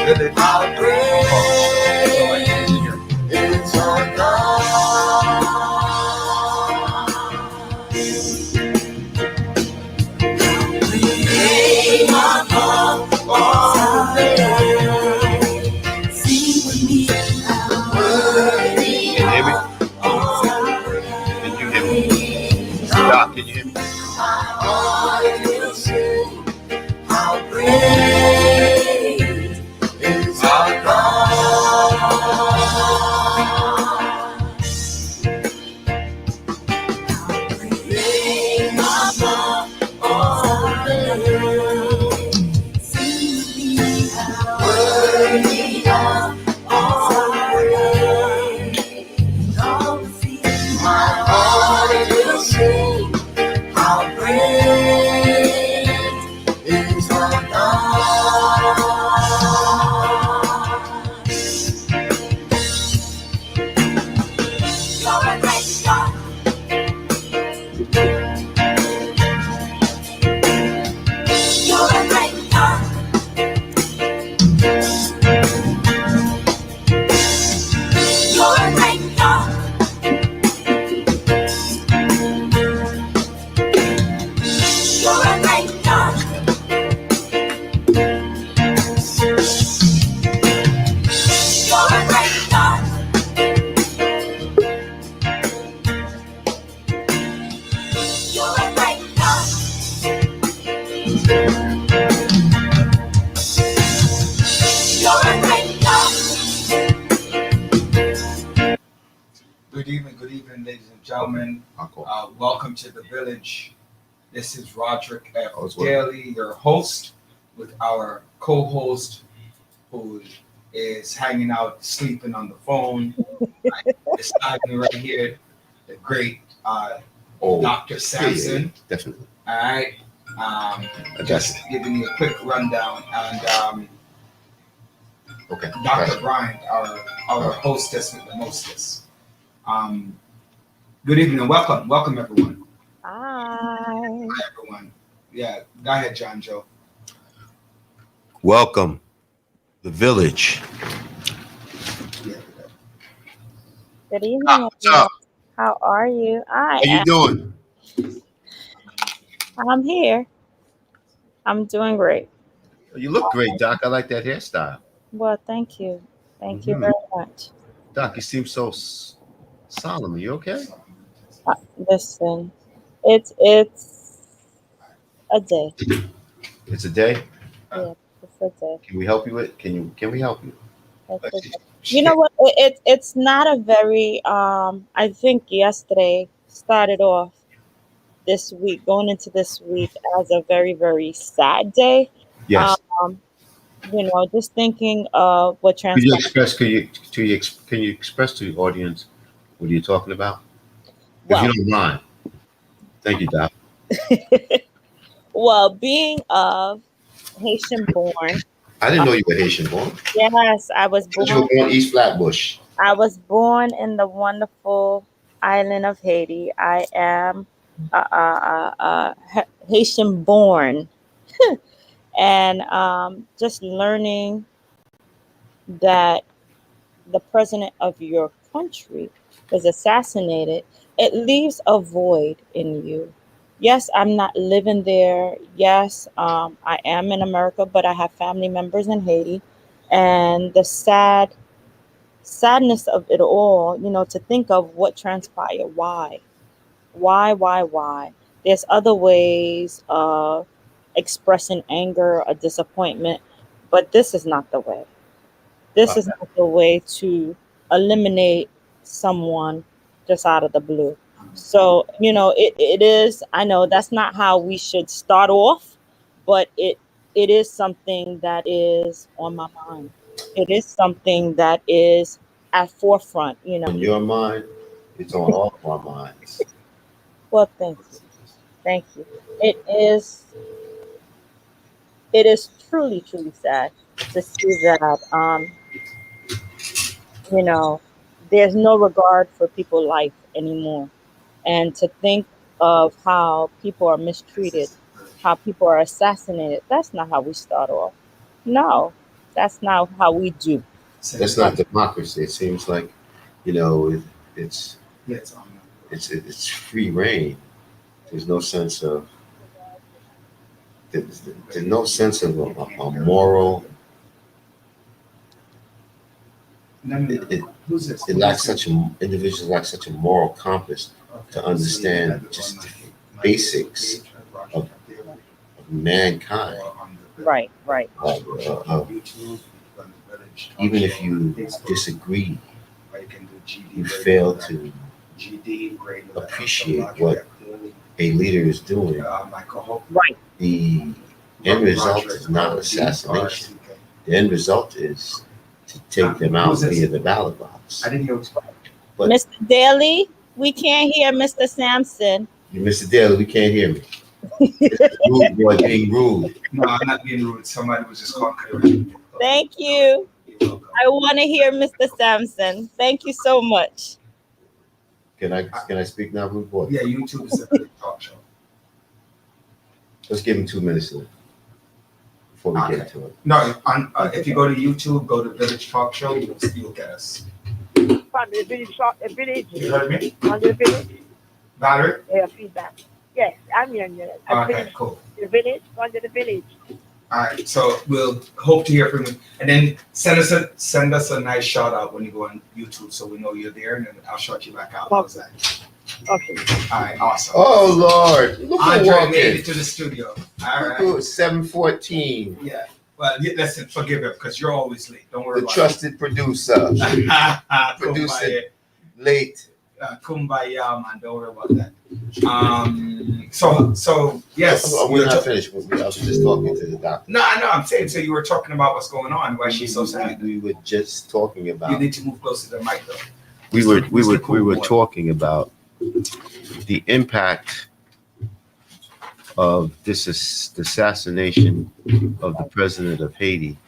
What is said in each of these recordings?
village. How great is our God. Name above all names. Sing with me. Can you hear me? Can you hear me? Doc, can you hear me? My heart will sing. How great is our God. Name above all names. Sing how worthy of all praise. All the sea, my heart will sing. How great is our God. You're a great God. You're a great God. You're a great God. You're a great God. You're a great God. You're a great God. You're a great God. Good evening, ladies and gentlemen. Welcome to the village. This is Roderick F. Daly, your host, with our co-host who is hanging out, sleeping on the phone. Beside me right here, the great Dr. Sampson. Yeah, definitely. All right. Just giving you a quick rundown. And Okay. Dr. Bryant, our hostess with the mostest. Good evening and welcome. Welcome, everyone. Hi, everyone. Yeah, go ahead, John Joe. Welcome, the village. good evening, everyone. How are you? How you doing? I'm here. I'm doing great. You look great, Doc. I like that hairstyle. Well, thank you. Thank you very much. Doc, you seem so solemn. Are you okay? Listen, it's a day. It's a day. Yeah, it's a day. Can we help you with? Can we help you? It's a day. You know what? It's not a very I think yesterday started off this week, going into this week as a very, very sad day. Yes. You know, just thinking of what Could you transpired. can you express to the audience what you're talking about? If Well, you don't mind. Thank you, Doc. well, being of Haitian born. I didn't know you were Haitian born. Yes, I was You were born. born East Flatbush. I was born in the wonderful island of Haiti. I am Haitian born, and just learning that the president of your country was assassinated, it leaves a void in you. Yes, I'm not living there. Yes, I am in America, but I have family members in Haiti, and the sadness of it all, you know, to think of what transpired. Why? There's other ways of expressing anger or disappointment, but this is not the way. This is not the way to eliminate someone just out of the blue. So, you know, it is, I know that's not how we should start off, but it is something that is on my mind. It is something that is at forefront, you know. On your mind, it's on all of our minds. Well, thank you. Thank you. It is truly, truly sad to see that you know, there's no regard for people's life anymore. And to think of how people are mistreated, how people are assassinated, that's not how we start off. No, That's not how we do. That's not democracy. It seems like, you know, it's free reign. There's no sense of there's no sense of a moral. It lacks individuals lack such a moral compass to understand just the basics of mankind. Right. Even if you disagree, you fail to appreciate what a leader is doing. Right. The end result is not assassination. The end result is to take them out via the ballot box. I didn't hear what But Mr. Daly, we can't hear Mr. Sampson. Mr. Della, we can't hear me. Rude boy being rude. No, I'm not being rude. Somebody was just calling. Thank you. I want to hear Mr. Sampson. Thank you so much. Can I speak now, rude boy? Yeah, YouTube is a good talk show. Let's give him 2 minutes before we get into it. No, if you go to YouTube, go to Village Talk Show, you'll get us. From the village. You heard me? On the village. Valerie? Yeah, feedback. Yes, I'm hearing you. Okay, cool. The village, under the village. All right, so we'll hope to hear from you, and then send us a nice shout out when you go on YouTube, so we know you're there, and then I'll shout you back out. How's that? Okay. All right, awesome. Oh Lord! Look who Andre walked made in. it to the studio. All right. 7:14. Yeah. Well, listen, forgive him because you're always late. Don't worry The about trusted producer, it. producing late. Kumbaya, man. Don't worry about that. So yes. We're not finished. I was just talking to the doctor. No, I know. I'm saying. So you were talking about what's going on. Why she's so sad. We were just talking about. You need to move closer to the mic, though. We were talking about the impact of this assassination of the president of Haiti,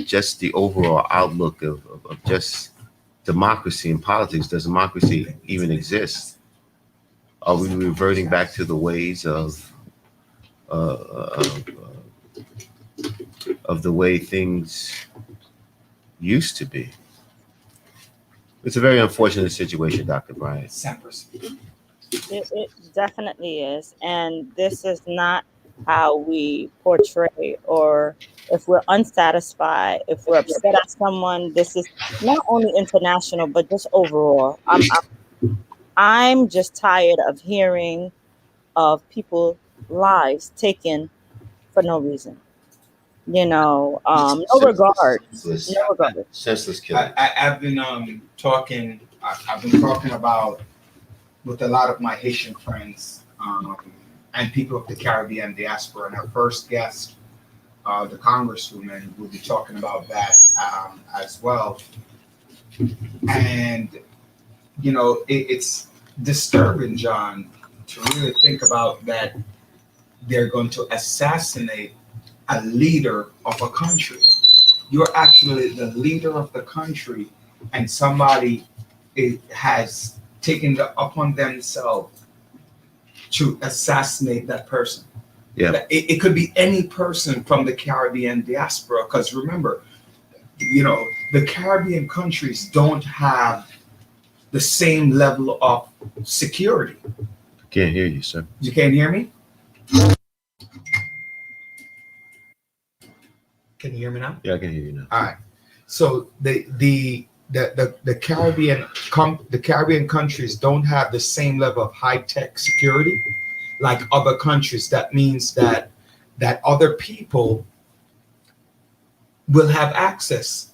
just the overall outlook of just democracy and politics. Does democracy even exist? Are we reverting back to the ways of the way things used to be? It's a very unfortunate situation, Dr. Bryant. It definitely is. And this is not how we portray, or if we're unsatisfied, if we're upset at someone. This is not only international, but just overall. I'm just tired of hearing of people's lives taken for no reason. No regard. No regard. Senseless killing. I've been talking. I've been talking about with a lot of my Haitian friends and people of the Caribbean diaspora. And our first guest, the Congresswoman, will be talking about that as well. And it's disturbing, John, to really think about that. They're going to assassinate a leader of a country. You're actually the leader of the country, and somebody has taken it upon themselves to assassinate that person. Yeah, it could be any person from the Caribbean diaspora, because remember, the Caribbean countries don't have the same level of security. Can't hear you, sir. You can't hear me? Can you hear me now? Yeah, I can hear you now. All right. So the Caribbean countries don't have the same level of high-tech security like other countries. That means that other people will have access,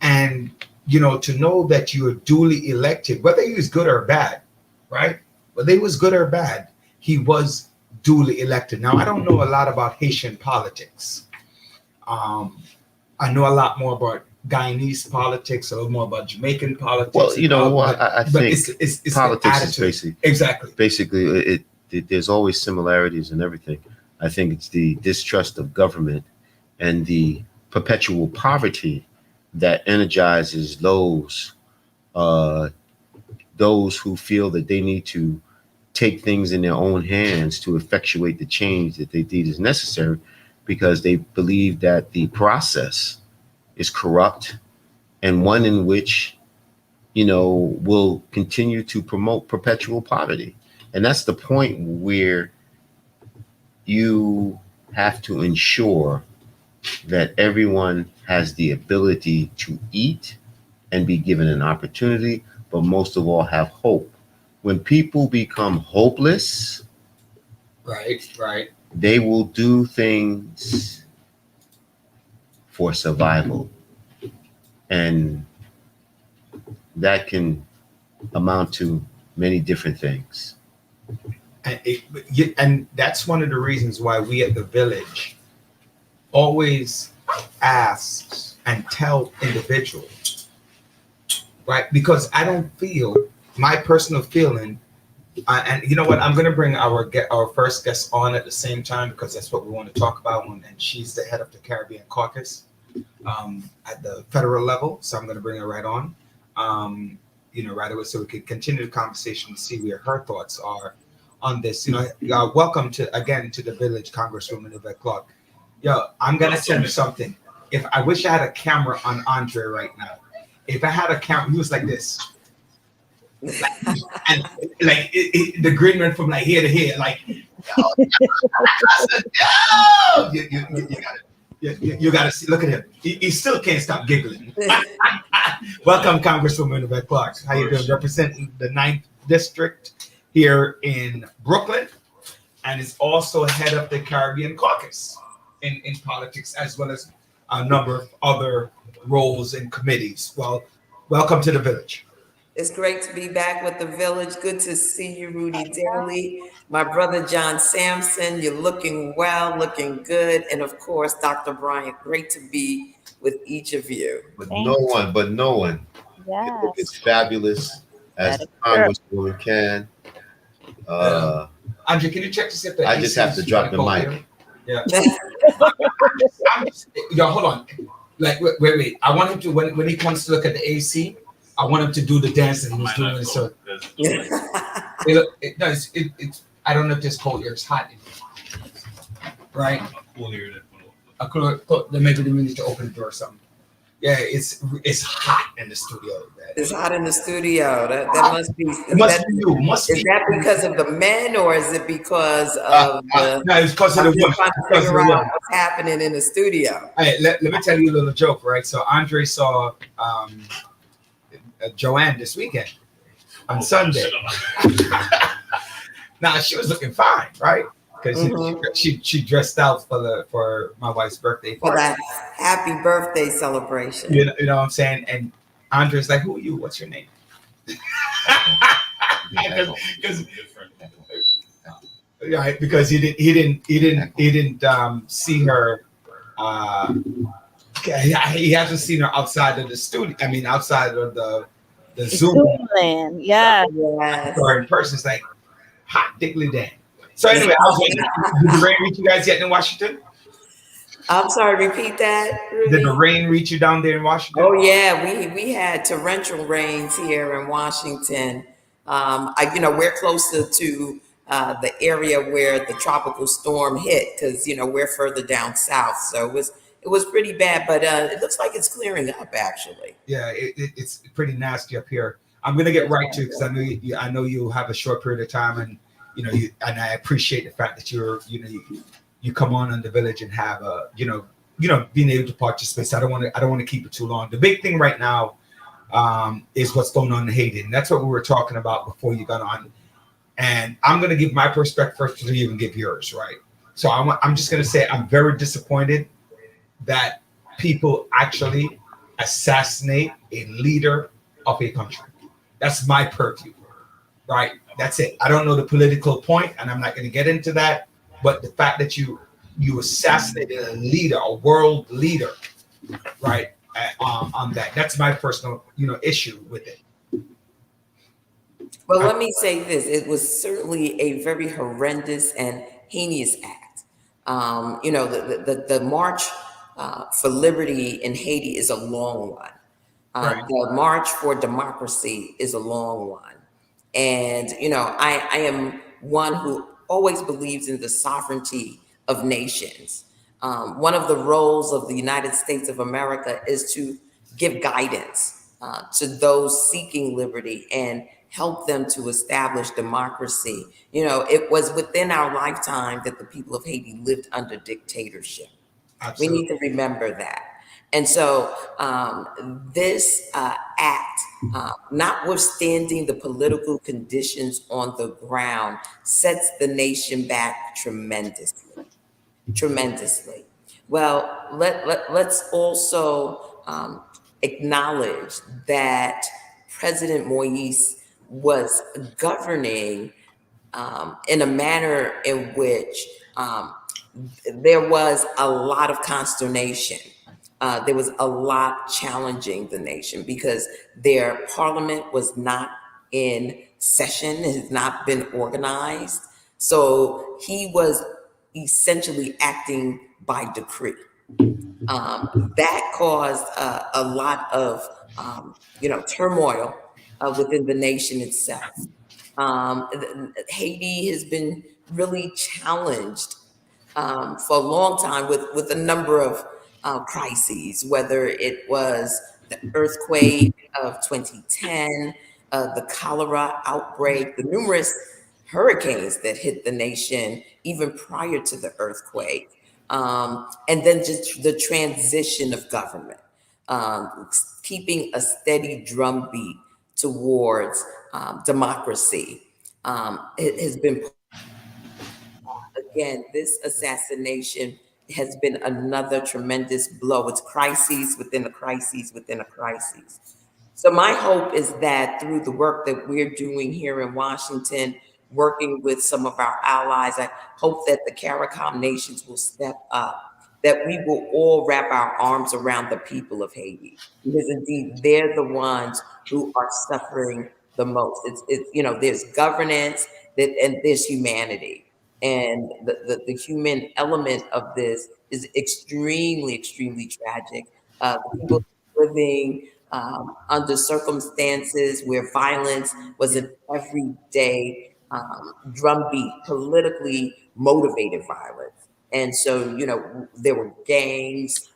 and to know that you are duly elected, whether he was good or bad, right? Whether he was good or bad, he was duly elected. Now, I don't know a lot about Haitian politics. I know a lot more about Guyanese politics, a little more about Jamaican politics. Well, I think it's politics is basically. Basically, there's always similarities in everything. I think it's the distrust of government and the perpetual poverty that energizes those who feel that they need to take things in their own hands to effectuate the change that they think is necessary. because they believe that the process is corrupt and one in which, will continue to promote perpetual poverty. And that's the point where you have to ensure that everyone has the ability to eat and be given an opportunity, but most of all have hope. When people become hopeless, right, they will do things for survival. And that can amount to many different things. And that's one of the reasons why we at the village always ask and tell individuals, right? Because I don't feel, my personal feeling, and you know what, I'm going to bring our first guest on at the same time, because that's what we want to talk about, and she's the head of the Caribbean Caucus at the federal level, so I'm going to bring her right on, right away, so we can continue the conversation and see where her thoughts are on this. Welcome to the village, Congresswoman Yvette Clarke. I'm going to tell you something. If I wish I had a camera on Andre right now. If I had a camera, he was like this. And the grin went from like here to here, like, you got to see. Look at him. He still can't stop giggling. Welcome, Congresswoman Yvette Clarke. How you doing? Representing the 9th District here in Brooklyn, and is also head of the Caribbean Caucus in politics, as well as a number of other roles in committees. Well, welcome to the village. It's great to be back with the village. Good to see you, Rudy Daly. My brother, John Sampson, you're looking well, looking good. And of course, Dr. Bryant, great to be with each of you. But no one Yes. is fabulous as the Congresswoman can. Andre, can you check to see if the I just have to drop the mic. Yeah. Hold on. Like, wait. I want him to, when he comes to look at the AC, I want him to do the dance that he was doing. So, it's, I don't know if this cold air is hot in here. Right? Then maybe we need to open the door or something. Yeah, it's hot in the studio. It's hot in the studio. That must be. Is that because of the men, or is it because of the? No, it's because of the women. Trying to figure out what's happening in the studio. Hey, let me tell you a little joke, right? So Andre saw Joanne this weekend on Sunday. Now she was looking fine, right? Because she dressed out for my wife's birthday party. For that happy birthday celebration. You know what I'm saying? And Andre's like, "Who are you? What's your name?" Because he didn't see her. He hasn't seen her outside of the studio. I mean, outside of the Zoom land. Yeah. Or in person, it's like hot diggly damn. So anyway, did the rain reach you guys yet in Washington? I'm sorry, repeat that, Rudy? Did the rain reach you down there in Washington? Oh yeah, we had torrential rains here in Washington. We're closer to the area where the tropical storm hit, because we're further down south, so it was pretty bad, but it looks like it's clearing up actually. Yeah, it's pretty nasty up here. I'm gonna get right to it because I know you have a short period of time, and and I appreciate the fact that you come on the village and have being able to participate. So I don't want to keep it too long. The big thing right now is what's going on in Haiti, and that's what we were talking about before you got on. And I'm going to give my perspective first, so you can give yours, right? So I'm just going to say I'm very disappointed that people actually assassinate a leader of a country. That's my purview, right? That's it. I don't know the political point, and I'm not going to get into that. But the fact that you assassinated a leader, a world leader, right? On that's my personal, issue with it. Well, let me say this: it was certainly a very horrendous and heinous act. The March for Liberty in Haiti is a long one. Right. The March for Democracy is a long one. And, I am one who always believes in the sovereignty of nations. One of the roles of the United States of America is to give guidance to those seeking liberty and help them to establish democracy. You know, it was within our lifetime that the people of Haiti lived under dictatorship. We need to remember that. And so this act, notwithstanding the political conditions on the ground, sets the nation back tremendously. Well, let's also acknowledge that President Moïse was governing in a manner in which there was a lot of consternation. There was a lot challenging the nation because their parliament was not in session, it has not been organized. So he was essentially acting by decree. That caused a lot of, turmoil within the nation itself. Haiti has been really challenged for a long time with a number of crises, whether it was the earthquake of 2010, the cholera outbreak, the numerous hurricanes that hit the nation even prior to the earthquake, and then just the transition of government, keeping a steady drumbeat towards democracy. It has been, again, this assassination has been another tremendous blow. It's crises within a crisis within a crisis. So my hope is that through the work that we're doing here in Washington, working with some of our allies, I hope that the CARICOM nations will step up, that we will all wrap our arms around the people of Haiti, because indeed they're the ones who are suffering the most. It's there's governance and there's humanity. And the human element of this is extremely, extremely tragic. The people living under circumstances where violence was an everyday drumbeat, politically motivated violence. And so, there were gangs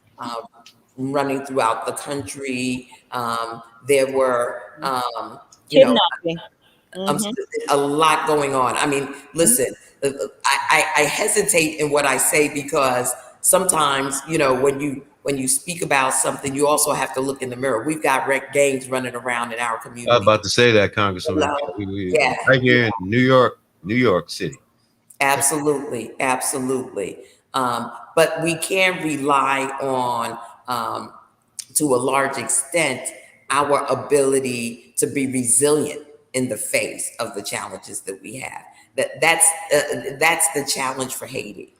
running throughout the country. There were, Kidnapping. a lot going on. I mean, listen, I hesitate in what I say because sometimes, when you speak about something, you also have to look in the mirror. We've got gangs running around in our community. I was about to say that, Congresswoman. Yeah. Right here in New York City. Absolutely. But we can rely on, to a large extent, our ability to be resilient in the face of the challenges that we have. That's the challenge for Haiti,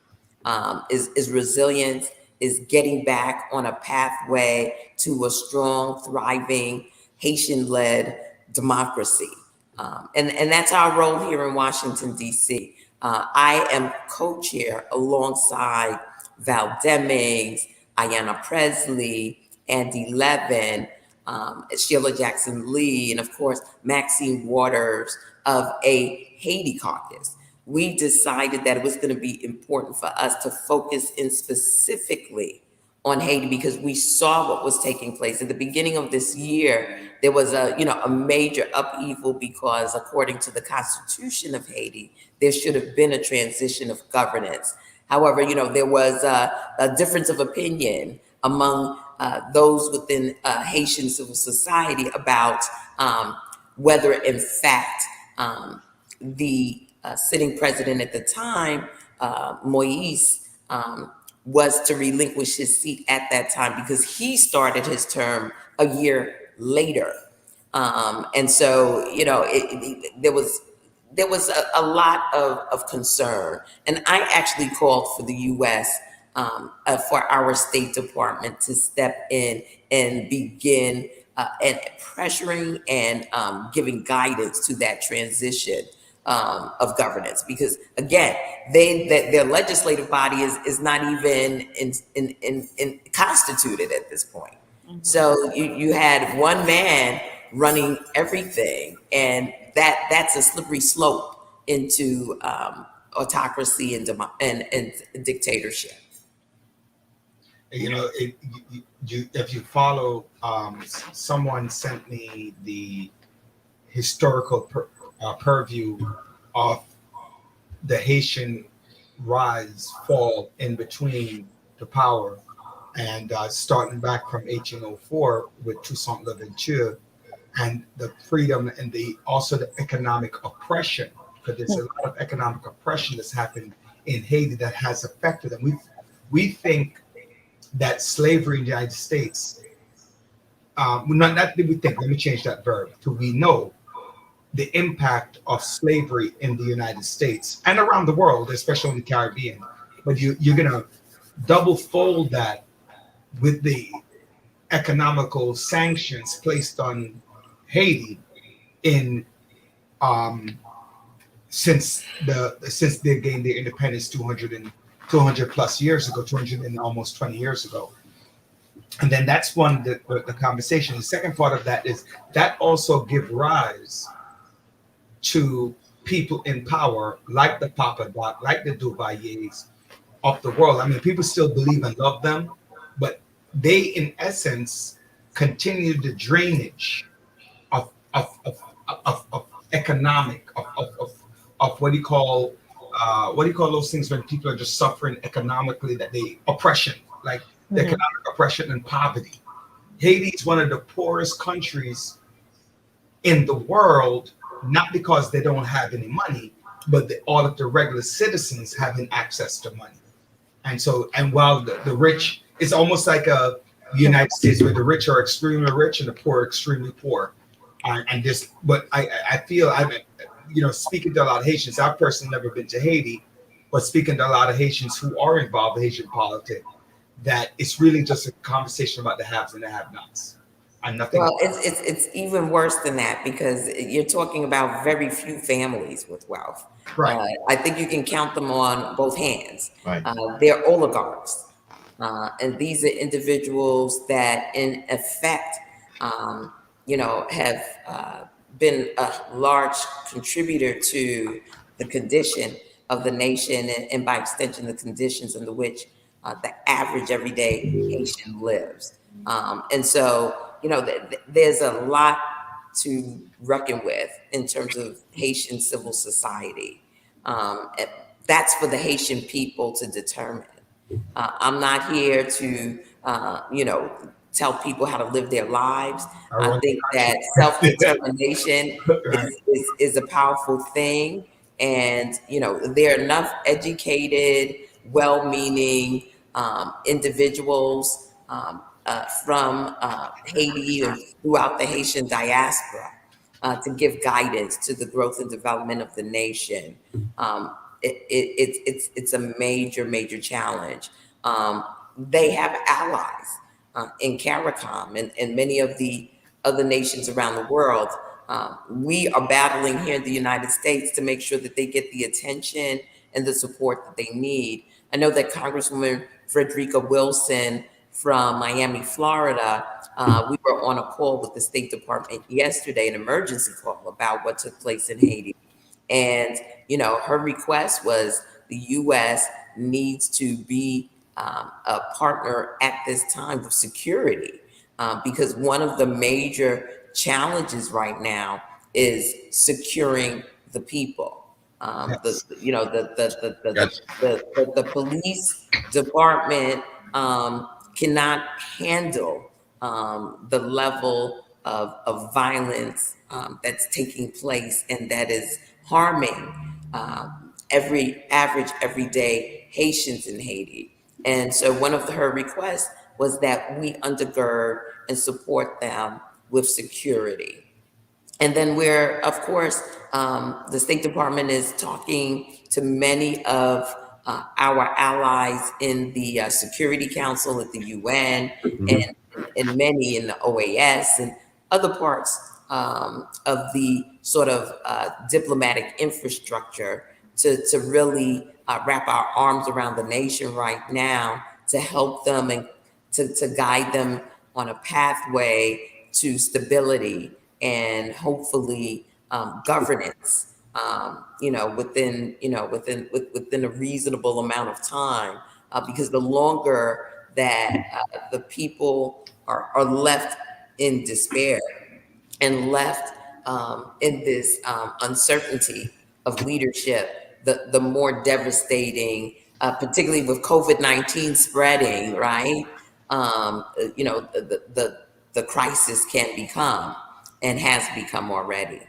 is resilience, is getting back on a pathway to a strong, thriving, Haitian-led democracy. And that's our role here in Washington, D.C. I am co-chair alongside Val Demings, Ayanna Presley, Andy Levin, Sheila Jackson Lee, and of course, Maxine Waters of a Haiti caucus. We decided that it was going to be important for us to focus in specifically on Haiti because we saw what was taking place. At the beginning of this year, there was a major upheaval because according to the Constitution of Haiti, there should have been a transition of governance. However, there was a difference of opinion among those within Haitian civil society about whether, in fact, the sitting president at the time, Moïse, was to relinquish his seat at that time because he started his term a year later. And so, there was a lot of concern. And I actually called for the U.S. For our State Department to step in and begin and pressuring and giving guidance to that transition of governance, because again, their legislative body is not even in constituted at this point. So you had one man running everything, and that's a slippery slope into autocracy and dictatorship. You know, if you follow, someone sent me the historical purview of the Haitian rise, fall in between the power, and starting back from 1804 with Toussaint Louverture, and the freedom and also the economic oppression, because there's a lot of economic oppression that's happened in Haiti that has affected them. We think that slavery in the United States, not that we think, let me change that verb to we know the impact of slavery in the United States and around the world, especially in the Caribbean. But you're going to double fold that with the economical sanctions placed on Haiti in since they gained their independence 200 plus years ago, 200 and almost 20 years ago. And then that's one the conversation. The second part of that is that also give rise to people in power like the Papa Doc, like the Duvaliers of the world. I mean, people still believe and love them, but they, in essence, continue the drainage of economic of what do you call those things when people are just suffering economically, that they oppression, like the economic oppression and poverty. Haiti is one of the poorest countries in the world, not because they don't have any money, but all of the regular citizens having access to money. And while the rich, it's almost like a United States where the rich are extremely rich and the poor are extremely poor. But I feel, speaking to a lot of Haitians, I've personally never been to Haiti, but speaking to a lot of Haitians who are involved in Haitian politics, that it's really just a conversation about the haves and the have-nots. And nothing. Well, it's even worse than that, because you're talking about very few families with wealth. Right. I think you can count them on both hands. Right. They're oligarchs. And these are individuals that, in effect, have been a large contributor to the condition of the nation, and by extension, the conditions under which the average everyday Haitian lives. And so, there's a lot to reckon with in terms of Haitian civil society. That's for the Haitian people to determine. I'm not here to, tell people how to live their lives. I think that self-determination is a powerful thing. And, there are enough educated, well-meaning individuals from Haiti and throughout the Haitian diaspora to give guidance to the growth and development of the nation. It's a major, major challenge. They have allies in CARICOM and many of the other nations around the world. We are battling here in the United States to make sure that they get the attention and the support that they need. I know that Congresswoman Frederica Wilson from Miami, Florida, we were on a call with the State Department yesterday, an emergency call about what took place in Haiti. And, her request was the U.S. needs to be a partner at this time with security, because one of the major challenges right now is securing the people. The police department cannot handle the level of violence that's taking place, and that is harming everyday Haitians in Haiti. And so one of her requests was that we undergird and support them with security. And then of course, the State Department is talking to many of our allies in the Security Council at the UN, and many in the OAS and other parts of the sort of diplomatic infrastructure to really wrap our arms around the nation right now to help them and to guide them on a pathway to stability and hopefully governance, within a reasonable amount of time, because the longer that the people are left in despair and left in this uncertainty of leadership, the more devastating, particularly with COVID-19 spreading, right? You know, the crisis can become and has become already.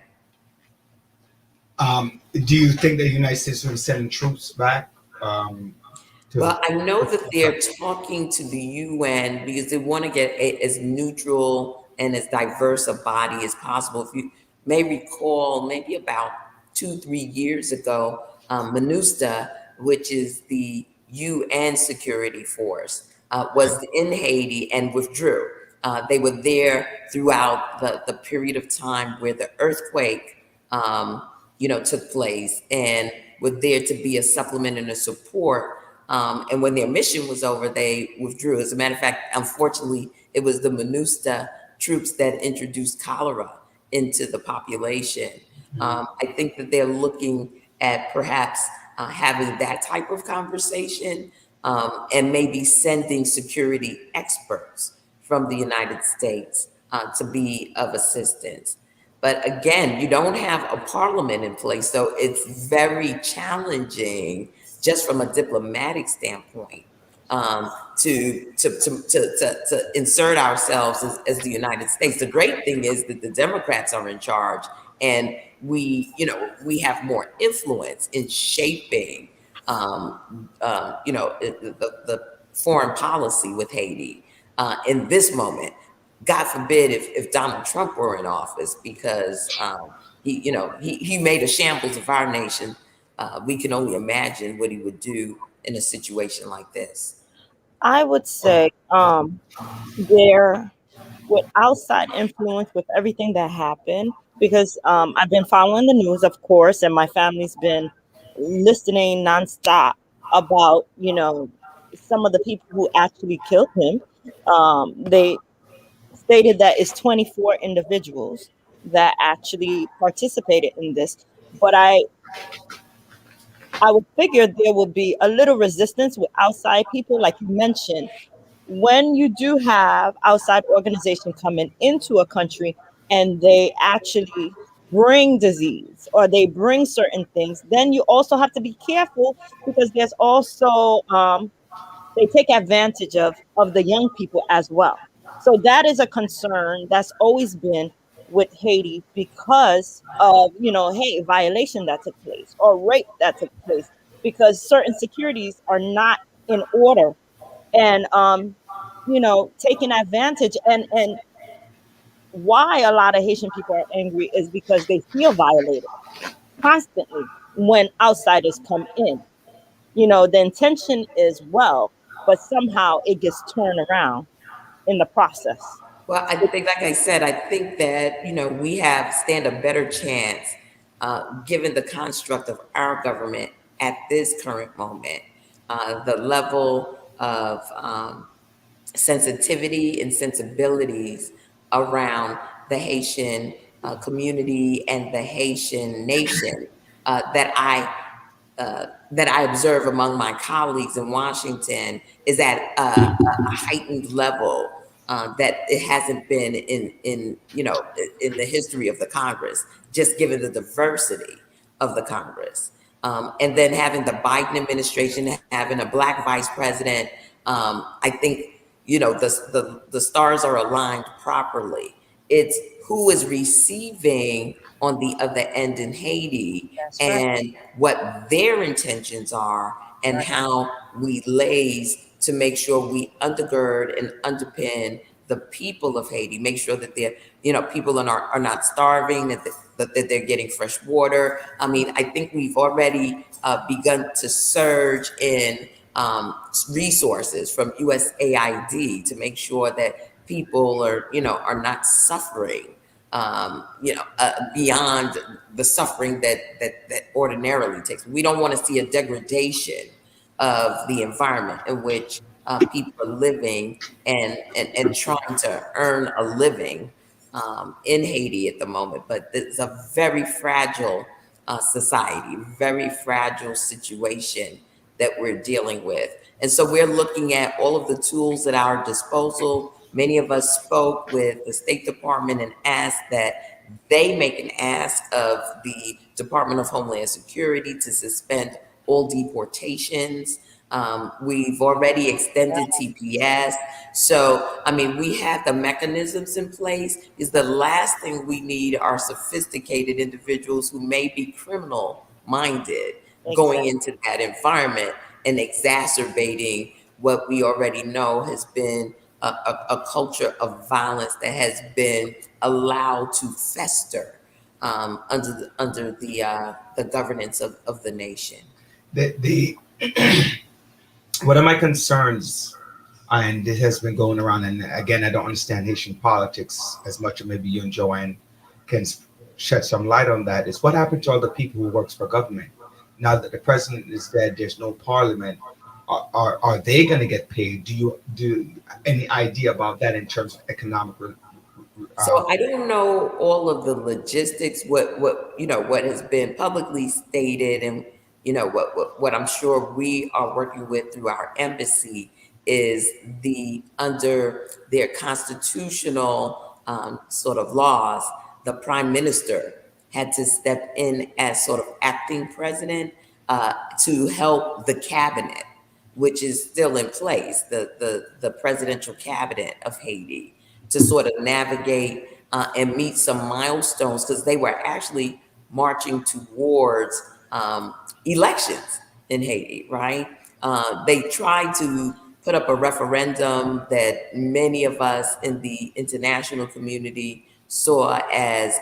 Do you think the United States will be sending troops back? Well, I know that they're talking to the UN because they want to get as neutral and as diverse a body as possible. If you may recall, maybe about 2-3 years ago, MINUSTA, which is the UN security force, was in Haiti and withdrew. They were there throughout the period of time where the earthquake, took place, and were there to be a supplement and a support. And when their mission was over, they withdrew. As a matter of fact, unfortunately, it was the MINUSTA troops that introduced cholera into the population. I think that they're looking at perhaps having that type of conversation, and maybe sending security experts from the United States to be of assistance. But again, you don't have a parliament in place, so it's very challenging just from a diplomatic standpoint, to insert ourselves as the United States. The great thing is that the Democrats are in charge, and we have more influence in shaping, the foreign policy with Haiti in this moment. God forbid if Donald Trump were in office, because he made a shambles of our nation. We can only imagine what he would do in a situation like this. I would say there, with outside influence, with everything that happened, because I've been following the news, of course, and my family's been listening nonstop about some of the people who actually killed him. They stated that it's 24 individuals that actually participated in this, but I would figure there would be a little resistance with outside people, like you mentioned. When you do have outside organization coming into a country and they actually bring disease or they bring certain things, then you also have to be careful, because there's also they take advantage of the young people as well. So that is a concern that's always been with Haiti, because of hey, violation that took place or rape that took place, because certain securities are not in order, and taking advantage, and why a lot of Haitian people are angry is because they feel violated constantly when outsiders come in. The intention is well, but somehow it gets turned around in the process. Well, I think, like I said, I think that we stand a better chance, given the construct of our government at this current moment, the level of sensitivity and sensibilities around the Haitian community and the Haitian nation, that I observe among my colleagues in Washington is at a heightened level that it hasn't been in the history of the Congress, just given the diversity of the Congress. And then having the Biden administration, having a Black vice president, I think the stars are aligned properly. It's who is receiving on the other end in Haiti, That's right. and what their intentions are, and how we lays to make sure we undergird and underpin the people of Haiti, make sure that they're, people are not starving, that they're getting fresh water. I mean, I think we've already begun to surge in resources from USAID to make sure that people are not suffering, beyond the suffering that ordinarily takes. We don't want to see a degradation of the environment in which people are living and trying to earn a living in Haiti at the moment. But it's a very fragile society, very fragile situation that we're dealing with. And so we're looking at all of the tools at our disposal. Many of us spoke with the State Department and asked that they make an ask of the Department of Homeland Security to suspend all deportations. We've already extended TPS. So, I mean, we have the mechanisms in place. Is the last thing we need are sophisticated individuals who may be criminal minded going into that environment and exacerbating what we already know has been a culture of violence that has been allowed to fester under the governance of the nation. The one of my concerns, and it has been going around, and again, I don't understand Haitian politics as much, or maybe you and Joanne can shed some light on that, is what happened to all the people who works for government? Now that the president is dead, there's no parliament. Are they going to get paid? Do you any idea about that in terms of economic? So I don't know all of the logistics, what has been publicly stated, and what I'm sure we are working with through our embassy is under their constitutional sort of laws, the prime minister had to step in as sort of acting president to help the cabinet, which is still in place, the presidential cabinet of Haiti, to sort of navigate and meet some milestones, because they were actually marching towards elections in Haiti, right? They tried to put up a referendum that many of us in the international community saw as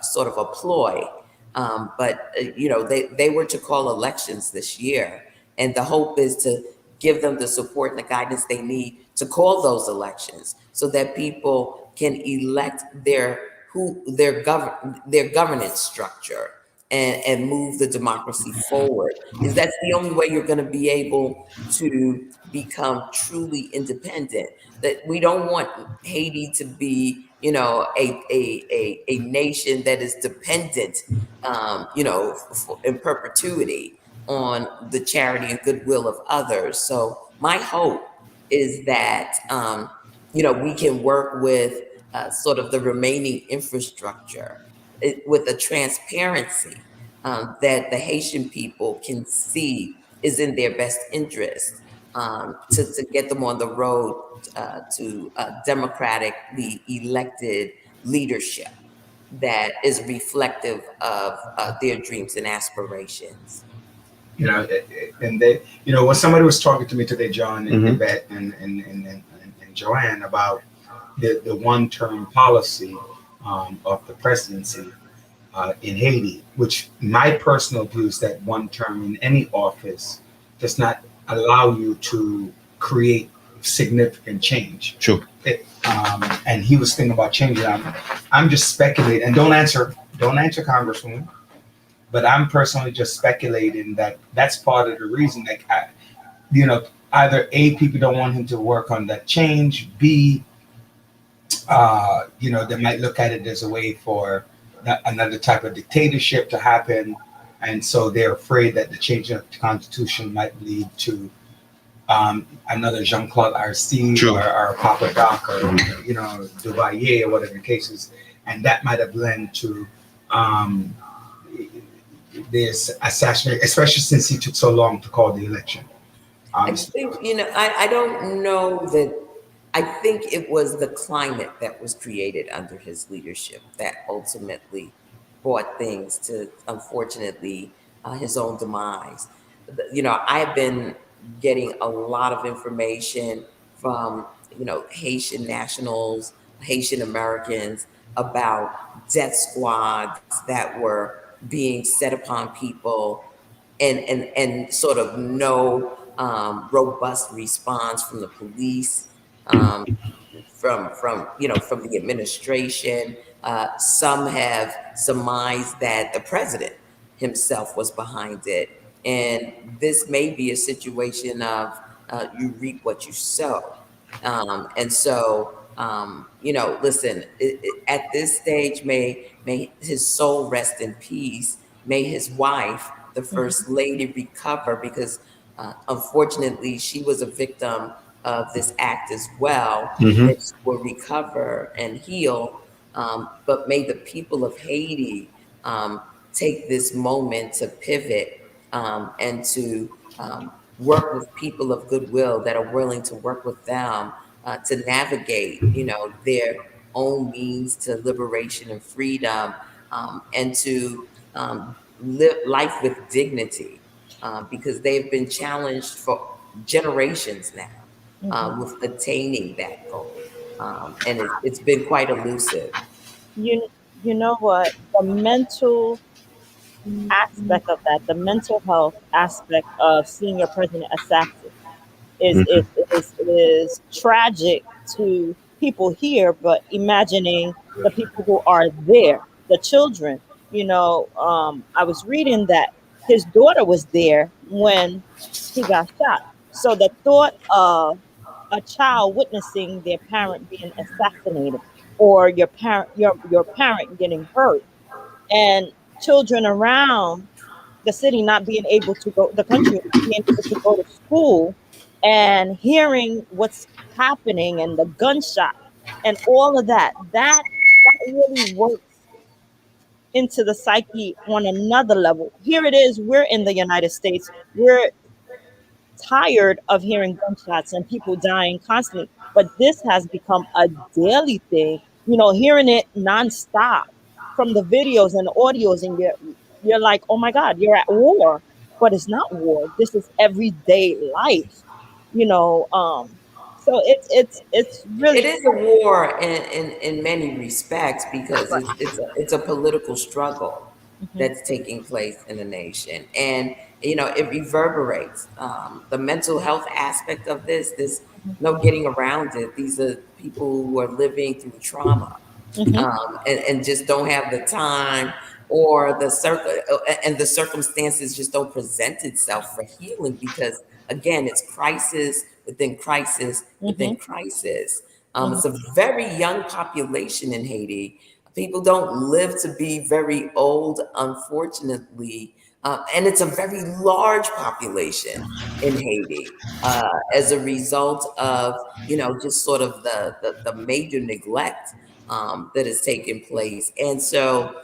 sort of a ploy. But they were to call elections this year. And the hope is to give them the support and the guidance they need to call those elections so that people can elect their governance structure and move the democracy forward. Is that's the only way you're going to be able to become truly independent. That we don't want Haiti to be, a nation that is dependent, in perpetuity on the charity and goodwill of others. So my hope is that, we can work with sort of the remaining infrastructure with a transparency that the Haitian people can see is in their best interest, to get them on the road to democratically elected leadership that is reflective of their dreams and aspirations. And they, when somebody was talking to me today, John and Yvette and Joanne, about the one-term policy of the presidency in Haiti, which my personal view is that one term in any office does not allow you to create significant change. Sure. And he was thinking about changing. I'm just speculating, and don't answer, Congresswoman. But I'm personally just speculating that that's part of the reason. Like, either A, people don't want him to work on that change. B, they might look at it as a way for another type of dictatorship to happen, and so they're afraid that the change of the constitution might lead to another Jean-Claude Aristide or Papa Doc or Duvalier or whatever the case is, and that might have led to this assassination, especially since he took so long to call the election. I think, I don't know that. I think it was the climate that was created under his leadership that ultimately brought things to, unfortunately, his own demise. I have been getting a lot of information from, Haitian nationals, Haitian Americans, about death squads that were being set upon people and sort of no robust response from the police. From the administration. Some have surmised that the president himself was behind it. And this may be a situation of you reap what you sow. And so, listen, at this stage, may his soul rest in peace. May his wife, the first lady, recover, because Unfortunately, she was a victim of this act as well, Mhm. that she will recover and heal. But may the people of Haiti take this moment to pivot and to work with people of goodwill that are willing to work with them to navigate, their own means to liberation and freedom, and to live life with dignity, because they've been challenged for generations now with attaining that goal. And it's been quite elusive. You you know what? The mental aspect of that, the mental health aspect of seeing your president assassinated is is Mhm. is tragic to people here, but imagining the people who are there, the children. I was reading that his daughter was there when he got shot. So the thought of a child witnessing their parent being assassinated, or your parent getting hurt, and children around the city not being able to go, the country not being able to go to school, and hearing what's happening and the gunshot and all of that really works into the psyche on another level. Here it is, we're in the United States, we're tired of hearing gunshots and people dying constantly, but this has become a daily thing, hearing it nonstop from the videos and the audios, and you're like, oh my God, you're at war. But it's not war. This is everyday life, you know. So it's It really is a war in many respects because right. it's a political struggle Mhm, that's taking place in the nation, and it reverberates. The mental health aspect of this, there's no getting around it. These are people who are living through trauma, mhm, and just don't have the time or the circumstances just don't present itself for healing, because again, it's crisis within crisis within mhm, crisis. mhm, It's a very young population in Haiti. People don't live to be very old, unfortunately, and it's a very large population in Haiti, as a result of just sort of the major neglect that has taken place. And so,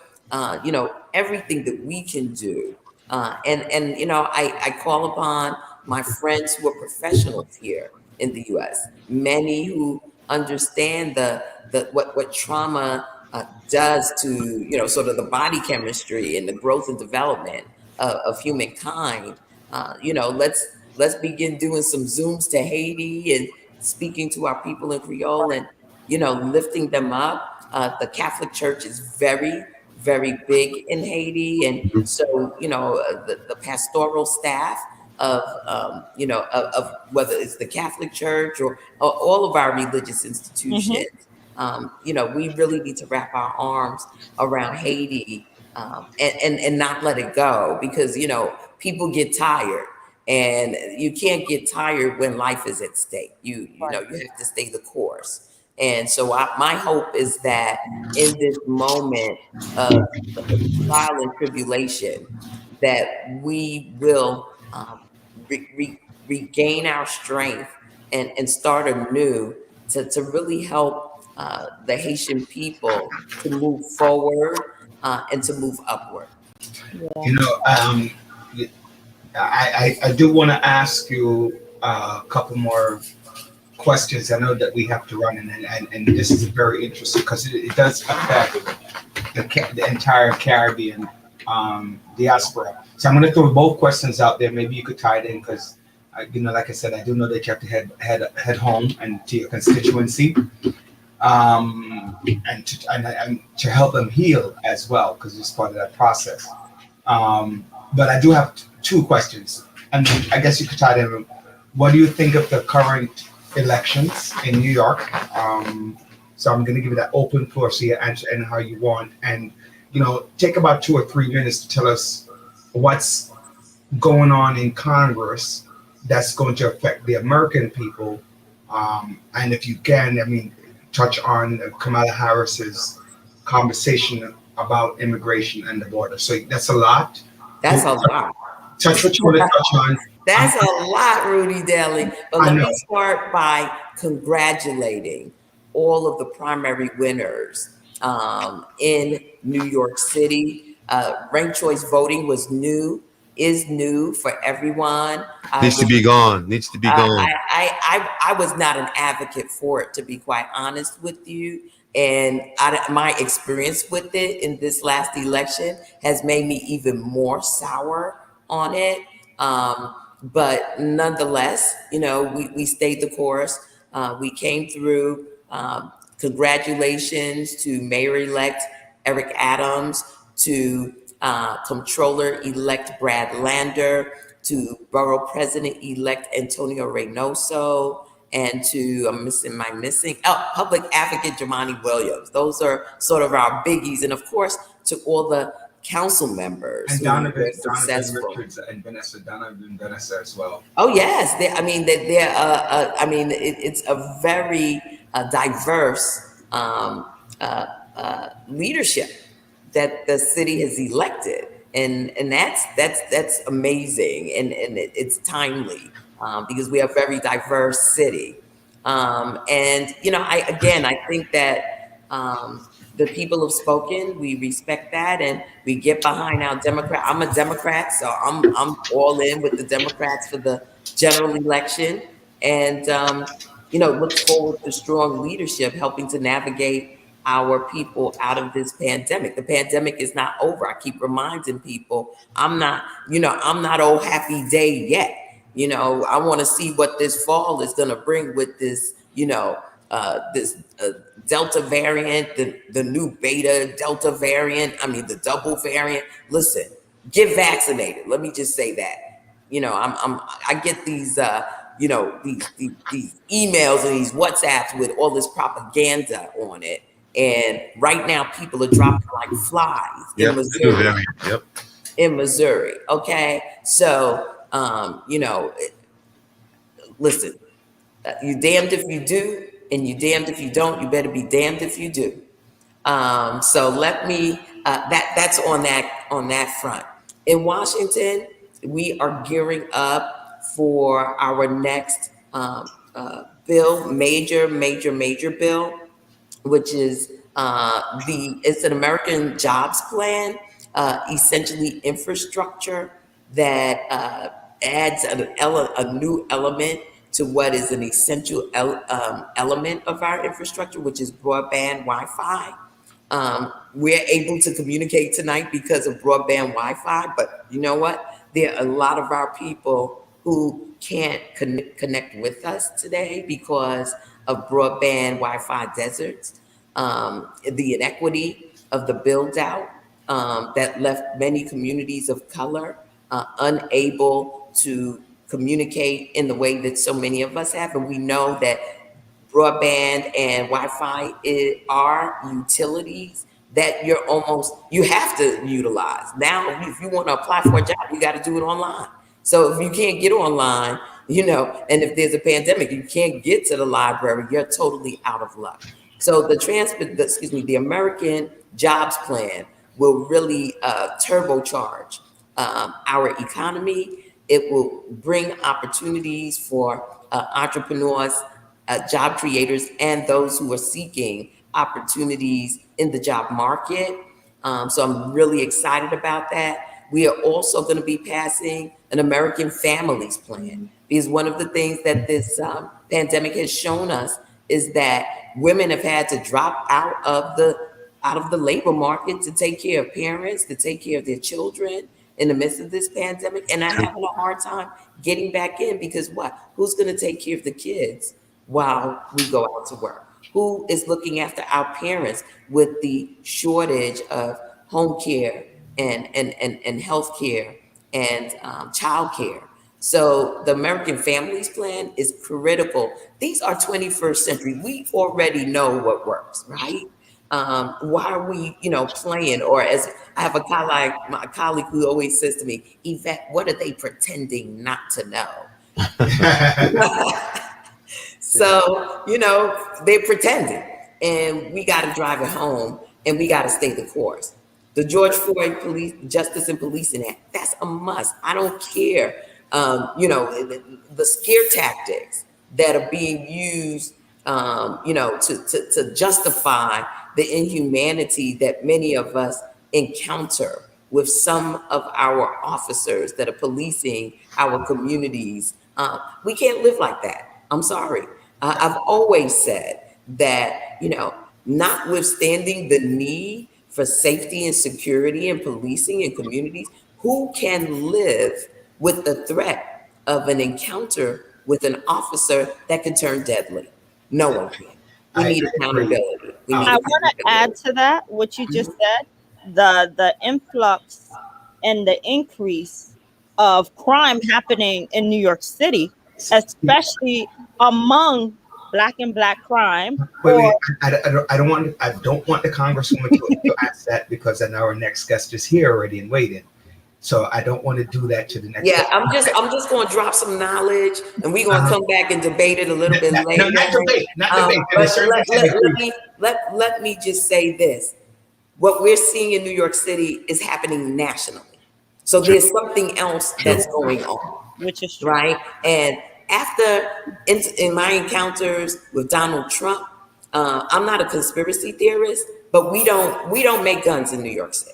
everything that we can do, and I call upon my friends who are professionals here in the U.S., many who understand the what trauma does to sort of the body chemistry and the growth and development of humankind. Let's begin doing some zooms to Haiti and speaking to our people in Creole, and lifting them up. The Catholic Church is very, very big in Haiti, and Mhm. so the pastoral staff of of whether it's the Catholic Church or all of our religious mhm. institutions. We really need to wrap our arms around Haiti, and not let it go, because people get tired, and you can't get tired when life is at stake. You have to stay the course. And so my hope is that in this moment of trial and tribulation, that we will regain our strength and start anew to really help the Haitian people to move forward, and to move upward. Yeah. You know, I do want to ask you a couple more questions. I know that we have to run, and this is very interesting because it does affect the entire Caribbean diaspora. So I'm going to throw both questions out there. Maybe you could tie it in because, like I said, I do know that you have to head home and to your constituency, and to help them heal as well, because it's part of that process. But I do have two questions, and I guess you could tie them. What do you think of the current elections in New York? So I'm going to give you that open floor so you answer and how you want, and take about 2 or 3 minutes to tell us what's going on in Congress that's going to affect the American people, and if you can, I mean, touch on Kamala Harris's conversation about immigration and the border. So that's a lot. That's a lot. Touch what you want to touch on, That's a lot, Rudy Deli. But I let know. me start by congratulating all of the primary winners in New York City. Ranked choice voting is new for everyone. Needs to be gone. Needs to be gone. I was not an advocate for it, to be quite honest with you. And my experience with it in this last election has made me even more sour on it. But nonetheless, we stayed the course. We came through. Congratulations to Mayor-elect Eric Adams, to Comptroller-elect Brad Lander, to Borough President-elect Antonio Reynoso, and to Public Advocate Jamani Williams. Those are sort of our biggies, and of course to all the council members And who Donovan were successful. Richards and Donovan Vanessa as well. Oh yes, it's a very diverse leadership that the city has elected, and that's amazing, and it's timely because we are a very diverse city, and I think that the people have spoken. We respect that, and we get behind our Democrat. I'm a Democrat, so I'm all in with the Democrats for the general election, and look forward to strong leadership helping to navigate our people out of this pandemic. The pandemic is not over. I keep reminding people, I'm not oh happy day yet. I want to see what this fall is going to bring with this, this Delta variant, the new Beta Delta variant. The double variant. Listen, get vaccinated. Let me just say that. I get these, these emails and these WhatsApps with all this propaganda on it. And right now, people are dropping like flies in Missouri. Yep. In Missouri, okay? So, listen, you damned if you do, and you damned if you don't. You better be damned if you do. So let me. That's on that front. In Washington, we are gearing up for our next bill, major bill, which is it's an American Jobs Plan, essentially infrastructure that adds a new element to what is an essential element of our infrastructure, which is broadband Wi-Fi. We're able to communicate tonight because of broadband Wi-Fi, but you know what? There are a lot of our people who can't connect with us today because of broadband Wi-Fi deserts, the inequity of the build out that left many communities of color unable to communicate in the way that so many of us have. And we know that broadband and Wi-Fi are utilities that you have to utilize. Now, if you want to apply for a job, you got to do it online. So if you can't get online, and if there's a pandemic, you can't get to the library, you're totally out of luck. So the American Jobs Plan will really turbocharge our economy. It will bring opportunities for entrepreneurs, job creators, and those who are seeking opportunities in the job market. So I'm really excited about that. We are also going to be passing an American Families Plan, because one of the things that this pandemic has shown us is that women have had to drop out of the labor market to take care of parents, to take care of their children in the midst of this pandemic, and are having a hard time getting back in because what? Who's going to take care of the kids while we go out to work? Who is looking after our parents with the shortage of home care and health care and child care? So the American Families Plan is critical. These are 21st century. We already know what works, right? Why are we, playing? Or as I have my colleague who always says to me, Yvette, what are they pretending not to know? So, they're pretending, and we got to drive it home, and we got to stay the course. The George Floyd Justice and Policing Act, that's a must. I don't care the scare tactics that are being used, to justify the inhumanity that many of us encounter with some of our officers that are policing our communities. We can't live like that. I'm sorry. I've always said that, notwithstanding the need for safety and security and policing in communities, who can live with the threat of an encounter with an officer that could turn deadly? No one can. We need accountability. I want to add to that what you just said. The influx and the increase of crime happening in New York City, especially among Black and Black crime. Wait, I don't want the Congresswoman to ask that, because I know our next guest is here already and waiting. So I don't want to do that to the next. Yeah, I'm just going to drop some knowledge, and we're going to come back and debate it a little bit later. Not debate. But let me just say this: what we're seeing in New York City is happening nationally. So there's something else that's going on, Which is true. right? And after in my encounters with Donald Trump, I'm not a conspiracy theorist, but we don't make guns in New York City.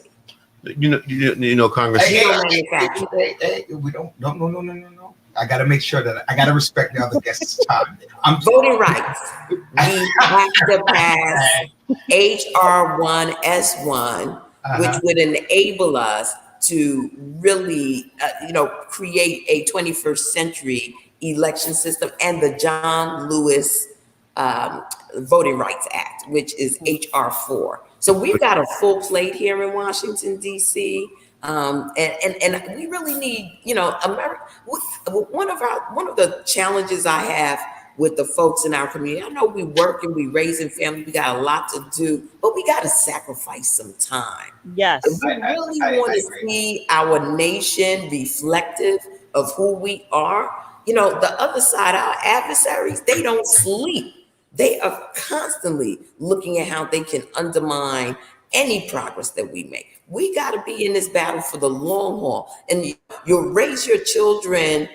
Congress. We don't. No. I got to make sure that I got to respect the other guests' time. Voting rights. We have to pass HR 1S1, which would enable us to really, create a 21st century election system, and the John Lewis Voting Rights Act, which is HR 4. So we've got a full plate here in Washington, D.C. And we really need, America. One of the challenges I have with the folks in our community, I know we work and we raising family, we got a lot to do, but we got to sacrifice some time. Yes. If we really want to see our nation reflective of who we are, the other side, our adversaries, they don't sleep. They are constantly looking at how they can undermine any progress that we make. We got to be in this battle for the long haul. And you'll raise your children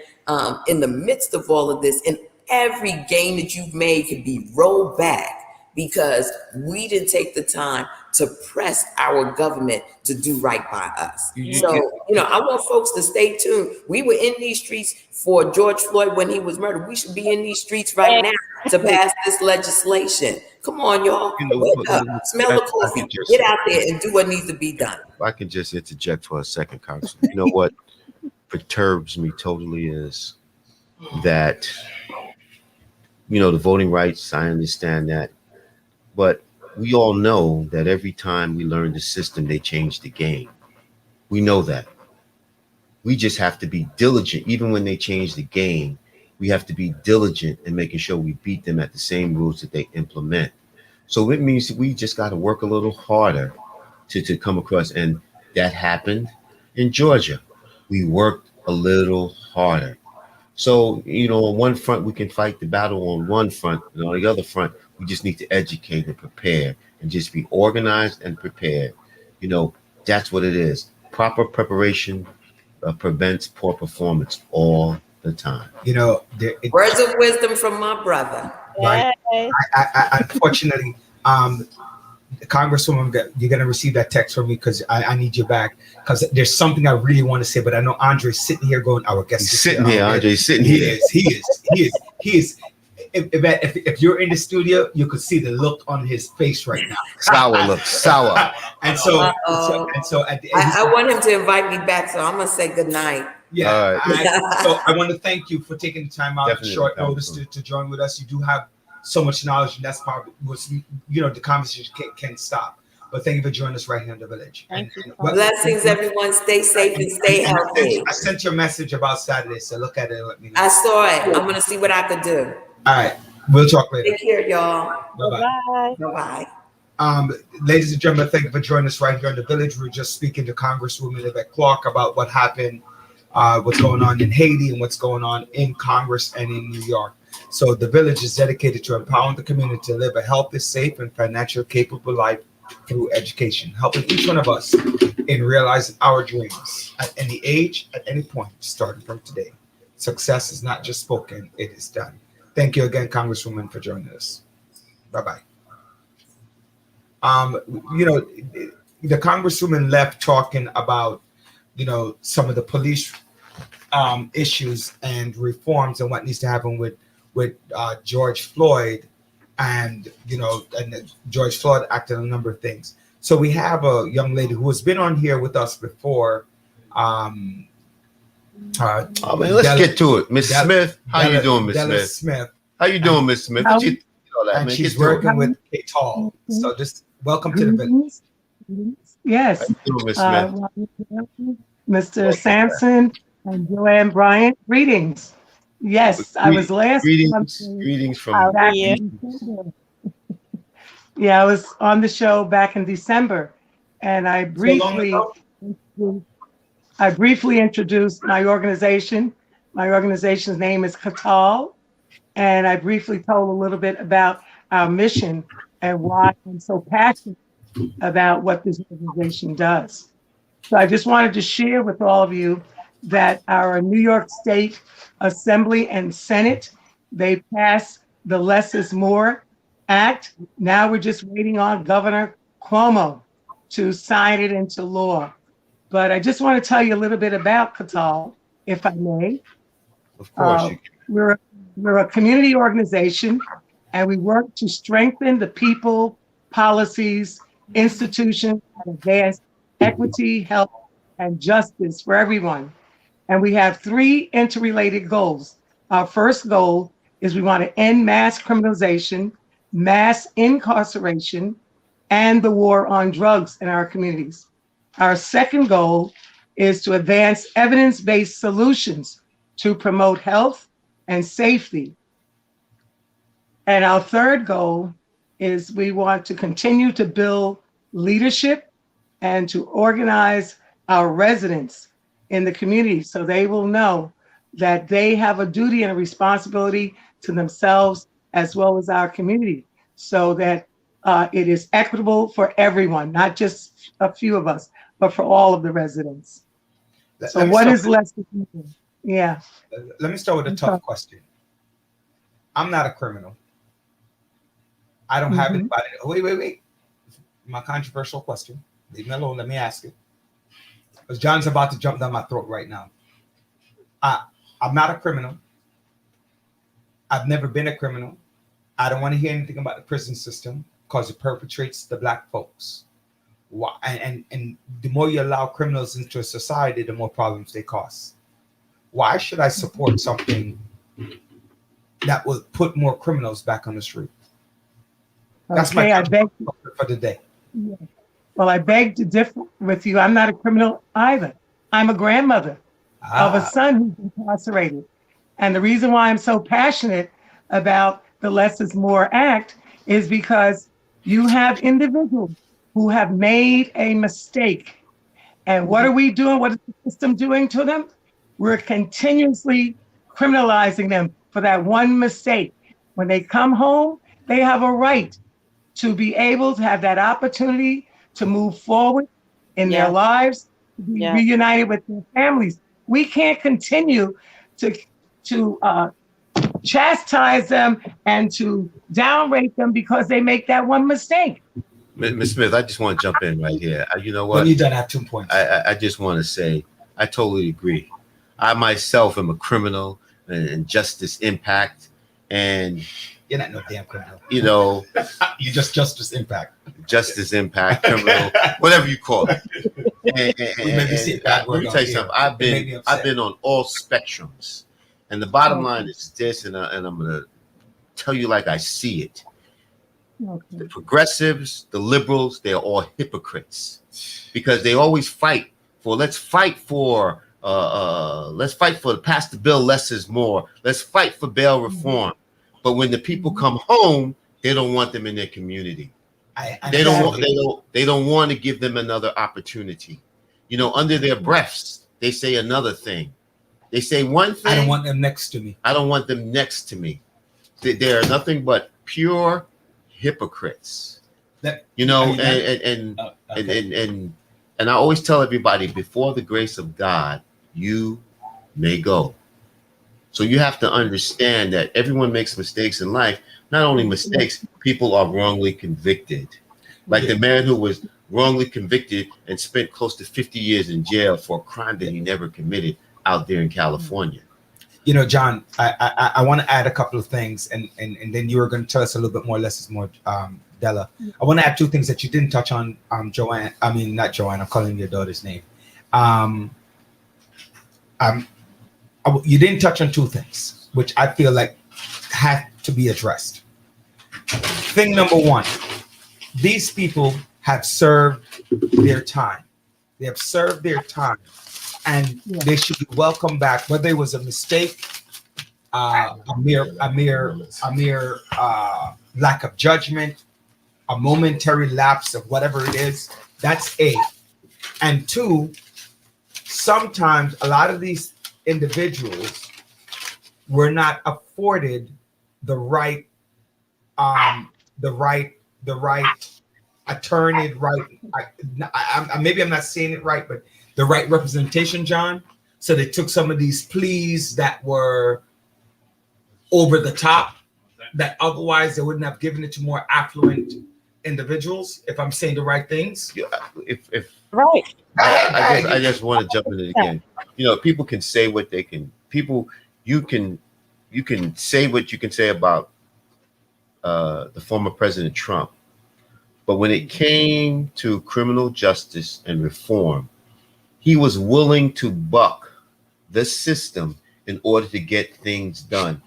in the midst of all of this, and every gain that you've made can be rolled back because we didn't take the time to press our government to do right by us. So, I want folks to stay tuned. We were in these streets for George Floyd when he was murdered. We should be in these streets right now to pass this legislation. Come on, y'all. Wake up, smell the coffee, get out there and do what needs to be done. If I can just interject for a second, Congressman. You know what perturbs me totally is that, the voting rights, I understand that. But we all know that every time we learn the system, they change the game. We know that. We just have to be diligent. Even when they change the game, we have to be diligent in making sure we beat them at the same rules that they implement. So it means that we just got to work a little harder to come across. And that happened in Georgia. We worked a little harder. So, on one front, we can fight the battle on one front, and on the other front, we just need to educate and prepare and just be organized and prepared. That's what it is. Proper preparation prevents poor performance all the time. Words of wisdom from my brother. Right. I unfortunately, Congresswoman, you're going to receive that text from me because I need you back, because there's something I really want to say, but I know Andre's sitting here going, our guest is sitting here. Andre's sitting here. He is. If you're in the studio, you could see the look on his face right now. Sour. And so at the end, I want him to invite me back, so I'm going to say good night. Yeah. All right. So I want to thank you for taking the time out Definitely. at short notice to join with us. You do have so much knowledge, and that's probably what's, the conversation can't stop. But thank you for joining us right here in the village. Blessings, everyone. Stay safe and stay healthy. I sent you a message about Saturday, so look at it and let me know. I saw it. I'm going to see what I could do. All right. We'll talk later. Take care, y'all. Bye-bye. Bye-bye. Ladies and gentlemen, thank you for joining us right here in the village. We're just speaking to Congresswoman Yvette Clarke about what happened, what's going on in Haiti and what's going on in Congress and in New York. So the village is dedicated to empowering the community to live a healthy, safe, and financially capable life through education, helping each one of us in realizing our dreams at any age, at any point, starting from today. success is not just spoken, it is done. Thank you again, Congresswoman, for joining us. Bye-bye. The Congresswoman left talking about, some of the police issues and reforms and what needs to happen with George Floyd, and George Floyd acted on a number of things. So we have a young lady who has been on here with us before. Let's get to it. Miss Smith, how you doing, Miss Smith? How you doing, Miss Smith? And she's working with Katal. So just welcome to the village. Yes. How you doing, Miss Smith? Mr. Sampson and Joanne Bryant, greetings. Yes, I was last. Greetings from. Yeah. Yeah, I was on the show back in December, and I briefly introduced my organization. My organization's name is Katal, and I briefly told a little bit about our mission and why I'm so passionate about what this organization does. So I just wanted to share with all of you that our New York State Assembly and Senate, they passed the Less is More Act. Now we're just waiting on Governor Cuomo to sign it into law. But I just want to tell you a little bit about Katal, if I may. Of course. We're a community organization, and we work to strengthen the people, policies, institutions, and advance equity, health, and justice for everyone. And we have 3 interrelated goals. Our first goal is we want to end mass criminalization, mass incarceration, and the war on drugs in our communities. Our second goal is to advance evidence-based solutions to promote health and safety. And our third goal is we want to continue to build leadership and to organize our residents in the community so they will know that they have a duty and a responsibility to themselves as well as our community, so that it is equitable for everyone, not just a few of us, but for all of the residents. So what is less than? Yeah. Let me start with a tough question. I'm not a criminal. I don't have anybody. Wait. My controversial question. Leave me alone. Let me ask it. Because John's about to jump down my throat right now. I'm not a criminal. I've never been a criminal. I don't want to hear anything about the prison system because it perpetrates the Black folks. Why? And the more you allow criminals into a society, the more problems they cause. Why should I support something that will put more criminals back on the street? That's my question for the day. Yeah. Well, I beg to differ with you. I'm not a criminal either. I'm a grandmother of a son who's incarcerated. And the reason why I'm so passionate about the Less is More Act is because you have individuals who have made a mistake. And what are we doing? What is the system doing to them? We're continuously criminalizing them for that one mistake. When they come home, they have a right to be able to have that opportunity to move forward in their lives, to be reunited with their families. We can't continue to chastise them and to downrate them because they make that one mistake. Ms. Smith, I just want to jump in right here. You know what? Well, you done have 2 points. I just want to say, I totally agree. I myself am a criminal and justice impact, and you're not no damn criminal. You know, you just justice impact, criminal, whatever you call it. Let me tell you something. I've been on all spectrums, and the bottom line is this, and I'm gonna tell you like I see it. Okay. The progressives, the liberals, they're all hypocrites because they always fight for. Let's fight for the pass the bill. Less is more. Let's fight for bail reform. But when the people come home, they don't want them in their community. They don't want to give them another opportunity. You know, under their breaths, they say another thing. They say one thing. I don't want them next to me. I don't want them next to me. They are nothing but pure hypocrites. You know, and I always tell everybody, before the grace of God, you may go. So you have to understand that everyone makes mistakes in life. Not only mistakes, people are wrongly convicted. Like the man who was wrongly convicted and spent close to 50 years in jail for a crime that he never committed out there in California. You know, John, I want to add a couple of things, and then you were going to tell us a little bit more, less is more, Della. I want to add two things that you didn't touch on, Joanne. I mean, not Joanne. I'm calling your daughter's name. You didn't touch on two things, which I feel like have to be addressed. Thing number one, these people have served their time. They have served their time, and they should be welcomed back. Whether it was a mistake, a mere lack of judgment, a momentary lapse of whatever it is, that's A. And two, sometimes a lot of these individuals were not afforded the right attorney, maybe I'm not saying it right, but the right representation, John. So they took some of these pleas that were over the top, that otherwise they wouldn't have given it to more affluent individuals, if I'm saying the right things. Yeah, if Right. I just want to jump into it again. You know, people can say what they can. You can say what you can say about the former President Trump, but when it came to criminal justice and reform, he was willing to buck the system in order to get things done.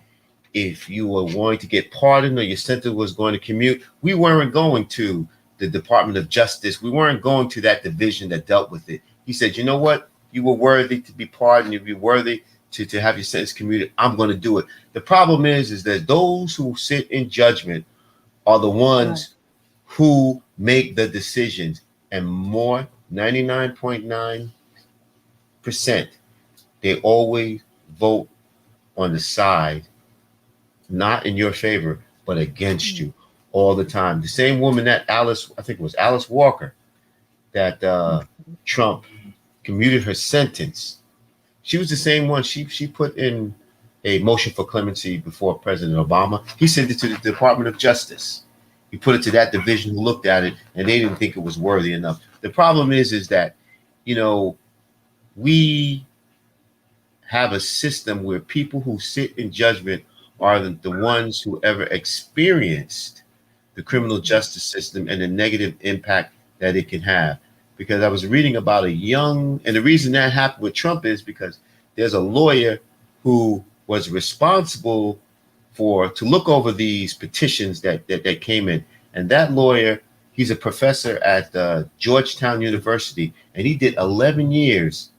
If you were going to get pardoned or your sentence was going to commute, we weren't going to the Department of Justice. We weren't going to that division that dealt with it. He said, you know what? You were worthy to be pardoned. You'd be worthy to have your sentence commuted. I'm going to do it. The problem is that those who sit in judgment are the ones who make the decisions, and more 99.9%, they always vote on the side not in your favor, but against you all the time. The same woman that I think it was Alice Walker, that Trump commuted her sentence. She was the same one. She put in a motion for clemency before President Obama. He sent it to the Department of Justice. He put it to that division who looked at it, and they didn't think it was worthy enough. The problem is that, you know, we have a system where people who sit in judgment are the ones who ever experienced the criminal justice system and the negative impact that it can have. Because I was reading about and the reason that happened with Trump is because there's a lawyer who was responsible to look over these petitions that came in. And that lawyer, he's a professor at Georgetown University, and he did 11 years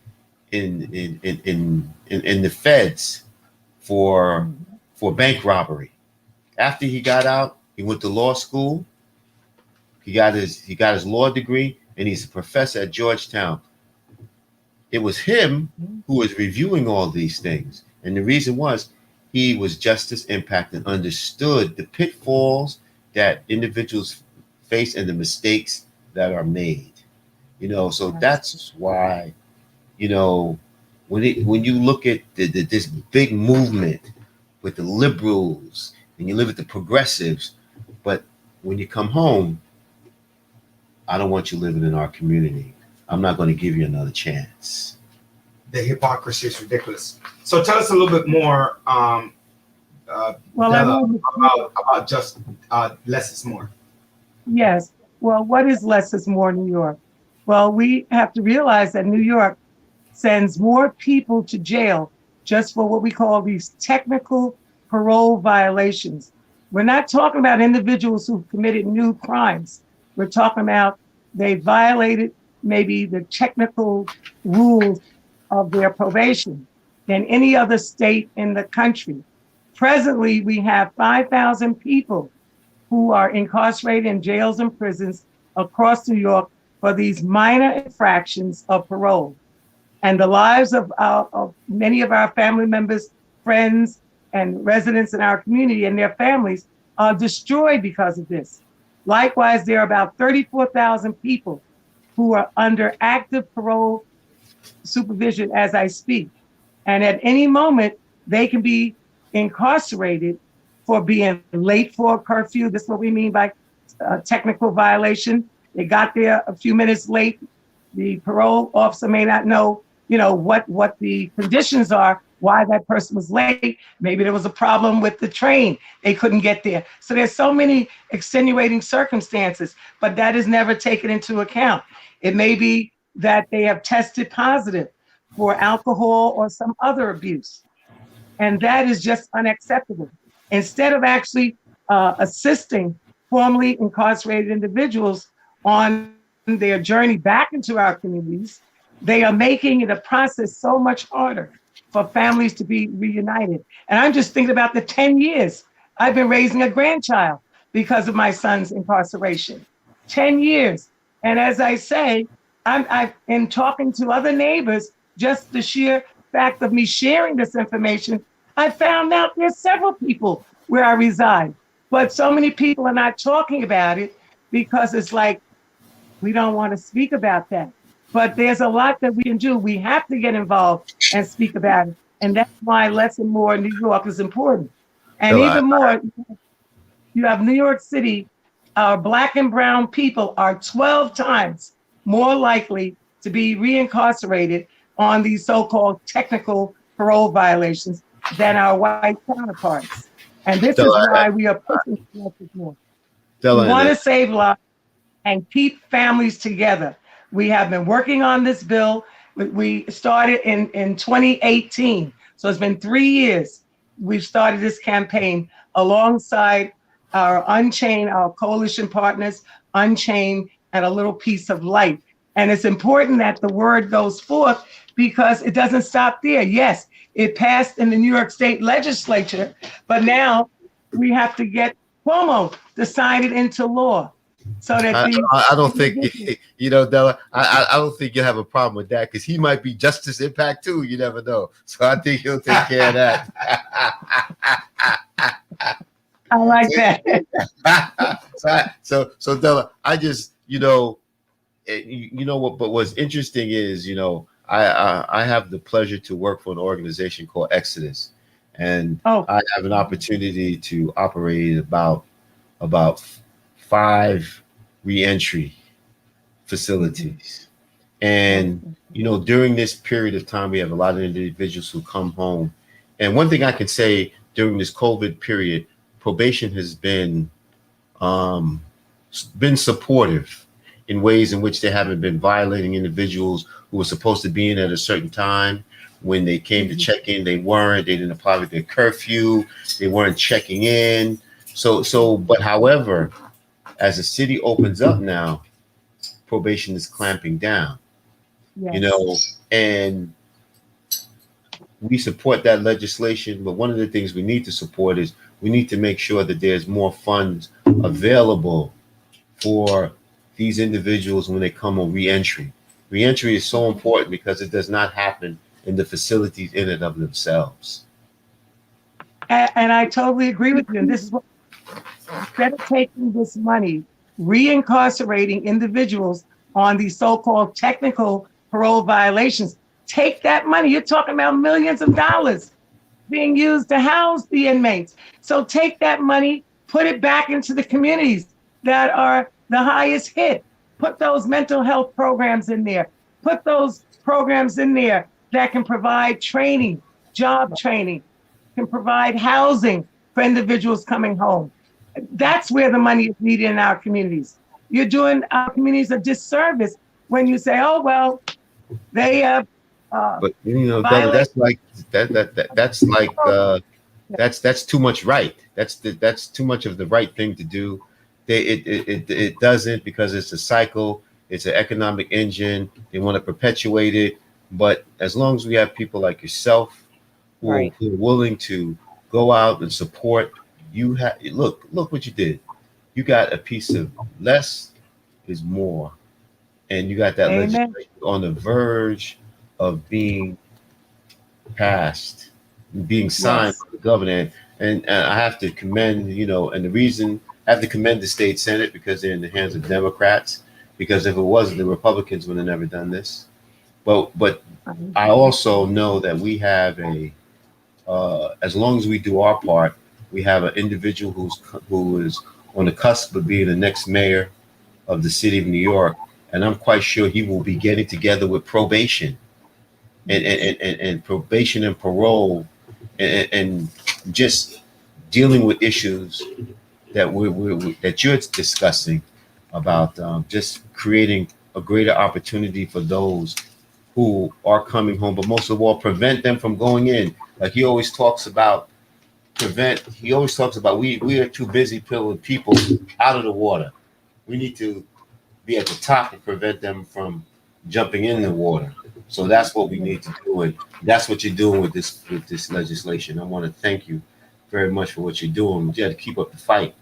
in the feds for bank robbery. After he got out, he went to law school. He got his law degree, and he's a professor at Georgetown. It was him who was reviewing all these things, and the reason was he was justice impact and understood the pitfalls that individuals face and the mistakes that are made. You know, so that's why, you know, when you look at this big movement with the liberals and you live with the progressives, but when you come home, I don't want you living in our community. I'm not going to give you another chance. The hypocrisy is ridiculous. So tell us a little bit more, Della, about just less is more. Yes. Well, what is less is more New York? Well, we have to realize that New York sends more people to jail just for what we call these technical parole violations. We're not talking about individuals who committed new crimes. We're talking about they violated maybe the technical rules of their probation than any other state in the country. Presently, we have 5,000 people who are incarcerated in jails and prisons across New York for these minor infractions of parole. And the lives of many of our family members, friends, and residents in our community and their families are destroyed because of this. Likewise, there are about 34,000 people who are under active parole supervision as I speak. And at any moment, they can be incarcerated for being late for a curfew. This is what we mean by technical violation. They got there a few minutes late. The parole officer may not know, what the conditions are, why that person was late. Maybe there was a problem with the train. They couldn't get there. So there's so many extenuating circumstances, but that is never taken into account. It may be that they have tested positive for alcohol or some other abuse. And that is just unacceptable. Instead of actually assisting formerly incarcerated individuals on their journey back into our communities, they are making it a process so much harder for families to be reunited. And I'm just thinking about the 10 years I've been raising a grandchild because of my son's incarceration. 10 years. And as I say, I've been talking to other neighbors, just the sheer fact of me sharing this information, I found out there's several people where I reside, but so many people are not talking about it because it's like, we don't want to speak about that. But there's a lot that we can do. We have to get involved and speak about it. And that's why less and more New York is important. And even more, you have New York City, our Black and brown people are 12 times more likely to be reincarcerated on these so-called technical parole violations than our white counterparts. And this is why we are pushing for more. We want to save lives and keep families together. We have been working on this bill. We started in 2018. So it's been 3 years. We've started this campaign alongside our Unchained, our coalition partners, Unchained, and A Little Piece of Light. And it's important that the word goes forth because it doesn't stop there. Yes, it passed in the New York State legislature, but now we have to get Cuomo to sign it into law. So that I don't think, Della, I don't think you'll have a problem with that because he might be justice impact too. You never know. So I think he'll take care of that. I like that. So Della, I just, what, but what's interesting is, I have the pleasure to work for an organization called Exodus. And I have an opportunity to operate about 5 reentry facilities. And, during this period of time, we have a lot of individuals who come home. And one thing I can say during this COVID period, probation has been supportive in ways in which they haven't been violating individuals who were supposed to be in at a certain time. When they came to check in, they didn't apply with their curfew, they weren't checking in. But however, as the city opens up now, probation is clamping down, and we support that legislation. But one of the things we need to support is we need to make sure that there's more funds available for these individuals when they come on reentry. Reentry is so important because it does not happen in the facilities in and of themselves. And I totally agree with you. And this is what, instead of taking this money, reincarcerating individuals on these so-called technical parole violations, take that money. You're talking about millions of dollars being used to house the inmates. So take that money, put it back into the communities that are the highest hit. Put those mental health programs in there. Put those programs in there that can provide training, job training, can provide housing for individuals coming home. That's where the money is needed in our communities. You're doing our communities a disservice when you say, "Oh well, they have." But that's like that's too much right. That's too much of the right thing to do. It doesn't, because it's a cycle. It's an economic engine. They want to perpetuate it. But as long as we have people like yourself who are willing to go out and support, look what you did. You got a piece of less is more, and you got that legislation on the verge of being passed, being signed by the governor. And I have to commend, and the reason I have to commend the state Senate because they're in the hands of Democrats. Because if it wasn't, the Republicans would have never done this. But I also know that we have a as long as we do our part, we have an individual who is on the cusp of being the next mayor of the city of New York, and I'm quite sure he will be getting together with probation and probation and parole and just dealing with issues that that you're discussing about just creating a greater opportunity for those who are coming home, but most of all, prevent them from going in. Like he always talks about we are too busy pulling people out of the water. We need to be at the top and prevent them from jumping in the water. So that's what we need to do, and that's what you're doing with this legislation. I want to thank you very much for what you're doing. You have to keep up the fight,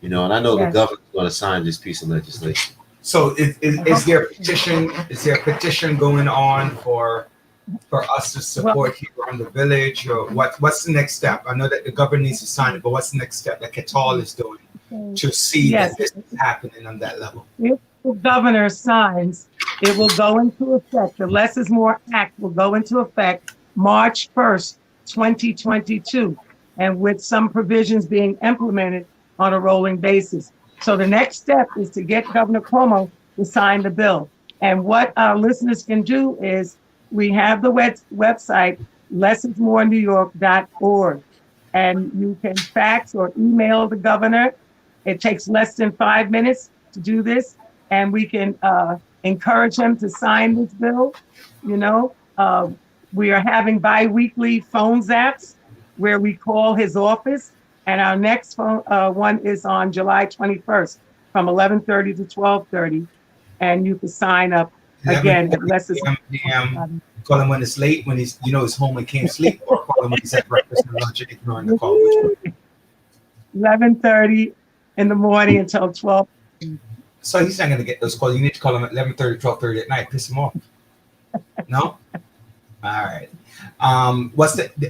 and I know the governor's going to sign this piece of legislation. So is there a petition? Is there a petition going on for us to support here on the village, or what's the next step? I know that the governor needs to sign it, but what's the next step that Katal is doing to see that this is happening on that level? If the governor signs, it will go into effect. The Less is More Act will go into effect March 1st, 2022, and with some provisions being implemented on a rolling basis. So the next step is to get Governor Cuomo to sign the bill. And what our listeners can do is we have the website, lessismorenewyork.org, and you can fax or email the governor. It takes less than 5 minutes to do this, and we can encourage him to sign this bill. We are having bi-weekly phone zaps where we call his office, and our next phone one is on July 21st from 11:30 to 12:30, and you can sign up again at Call him when it's late, when he's he's home and can't sleep, or call him when he's at breakfast and lunch and ignoring the call. 11:30 in the morning until 12. So he's not going to get those calls. You need to call him at 11:30, 12:30 at night. Piss him off. No? All right.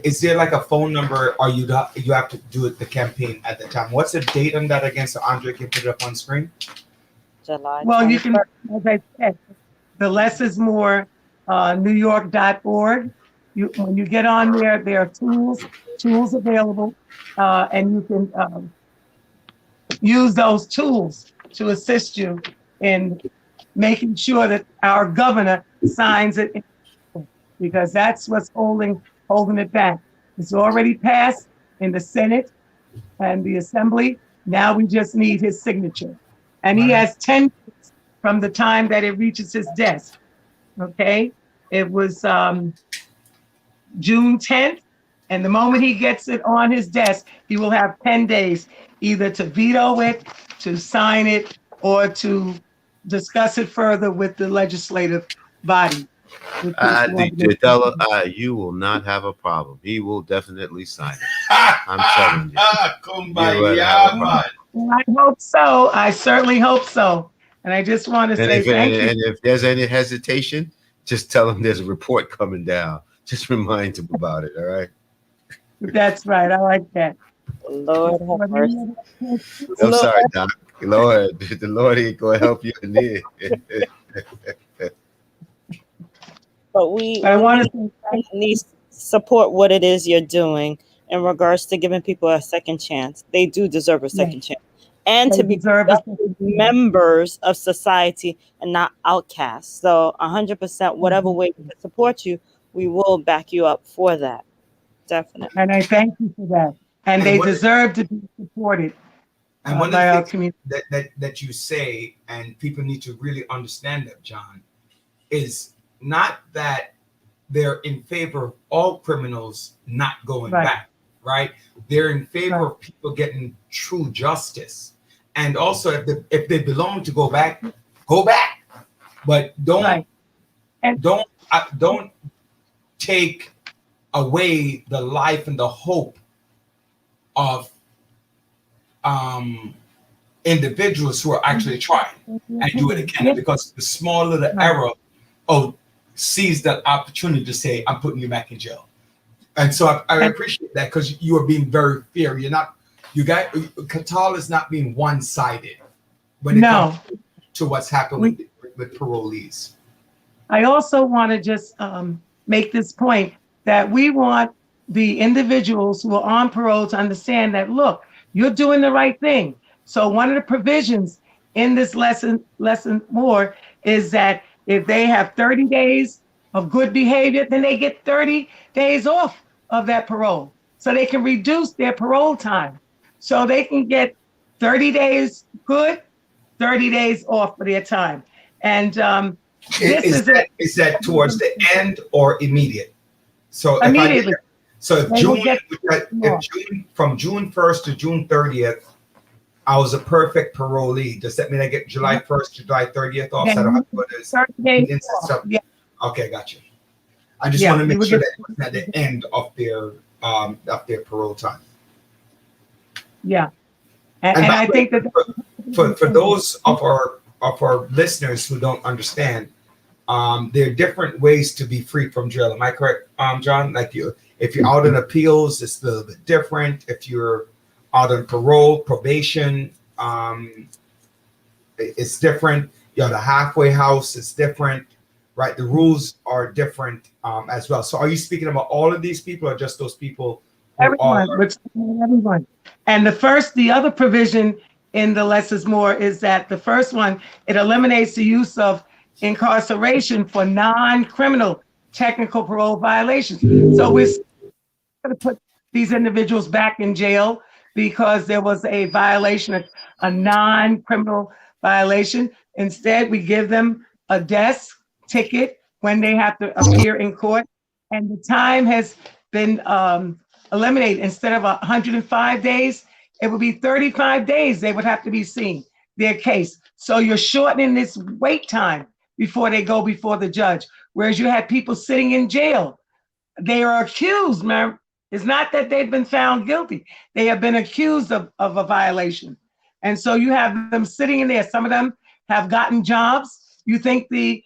Is there like a phone number, or you have to do the campaign at the time? What's the date on that again, so Andre can put it up on screen? July. Well, you can, as I said, the Less is More NewYork.org. When you get on there, there are tools available, and you can use those tools to assist you in making sure that our governor signs it, because that's what's holding it back. It's already passed in the Senate and the Assembly. Now we just need his signature. And he has 10 days from the time that it reaches his desk. Okay? It was June 10th. And the moment he gets it on his desk, he will have 10 days either to veto it, to sign it, or to discuss it further with the legislative body. Della, you will not have a problem. He will definitely sign it. I'm telling you. I hope so. I certainly hope so. And I just want to say thank you. And if there's any hesitation, just tell him there's a report coming down. Just remind him about it, all right? That's right. I like that. Lord have mercy. I'm sorry, Doc. Lord, the Lord ain't going to help you in there. But we need to support what it is you're doing in regards to giving people a second chance. They do deserve a second chance. And to be members of society and not outcasts. So 100%, whatever way we can support you, we will back you up for that. Definitely. And I thank you for that. And they deserve to be supported. And one of the things that you say, and people need to really understand that, John, is not that they're in favor of all criminals not going back, right? They're in favor of people getting true justice. And also, if they belong to go back, but don't take away the life and the hope of individuals who are actually trying and do it again, because the small little error sees that opportunity to say, I'm putting you back in jail. And so I appreciate that, because you are being very fair. Katal is not being one-sided when it comes to what's happened with parolees. I also want to just make this point that we want the individuals who are on parole to understand that, look, you're doing the right thing. So one of the provisions in this lesson more is that if they have 30 days of good behavior, then they get 30 days off of that parole. So they can reduce their parole time. So they can get 30 days good, 30 days off for their time. And is that towards the end or immediate? So immediately. If June from June 1st to June 30th, I was a perfect parolee. Does that mean I get July 1st, July 30th off? So I don't have to go to 30 days off. Yeah. Okay, gotcha. I just want to make sure that it wasn't at the end of their parole time. Yeah. And I think that for those of our listeners who don't understand, there are different ways to be free from jail. Am I correct, John? Like if you're out on appeals, it's a little bit different. If you're out on parole, probation, it's different. The halfway house is different, right? The rules are different as well. So are you speaking about all of these people or just those people? Everyone. And the other provision in the less is more is that the first one, it eliminates the use of incarceration for non-criminal technical parole violations. So we're going to put these individuals back in jail because there was a violation, a non-criminal violation. Instead, we give them a desk ticket when they have to appear in court. And the time has been eliminated. Instead of 105 days, it would be 35 days they would have to be seen, their case. So you're shortening this wait time before they go before the judge. Whereas you had people sitting in jail. They are accused, man. It's not that they've been found guilty. They have been accused of a violation. And so you have them sitting in there. Some of them have gotten jobs. You think the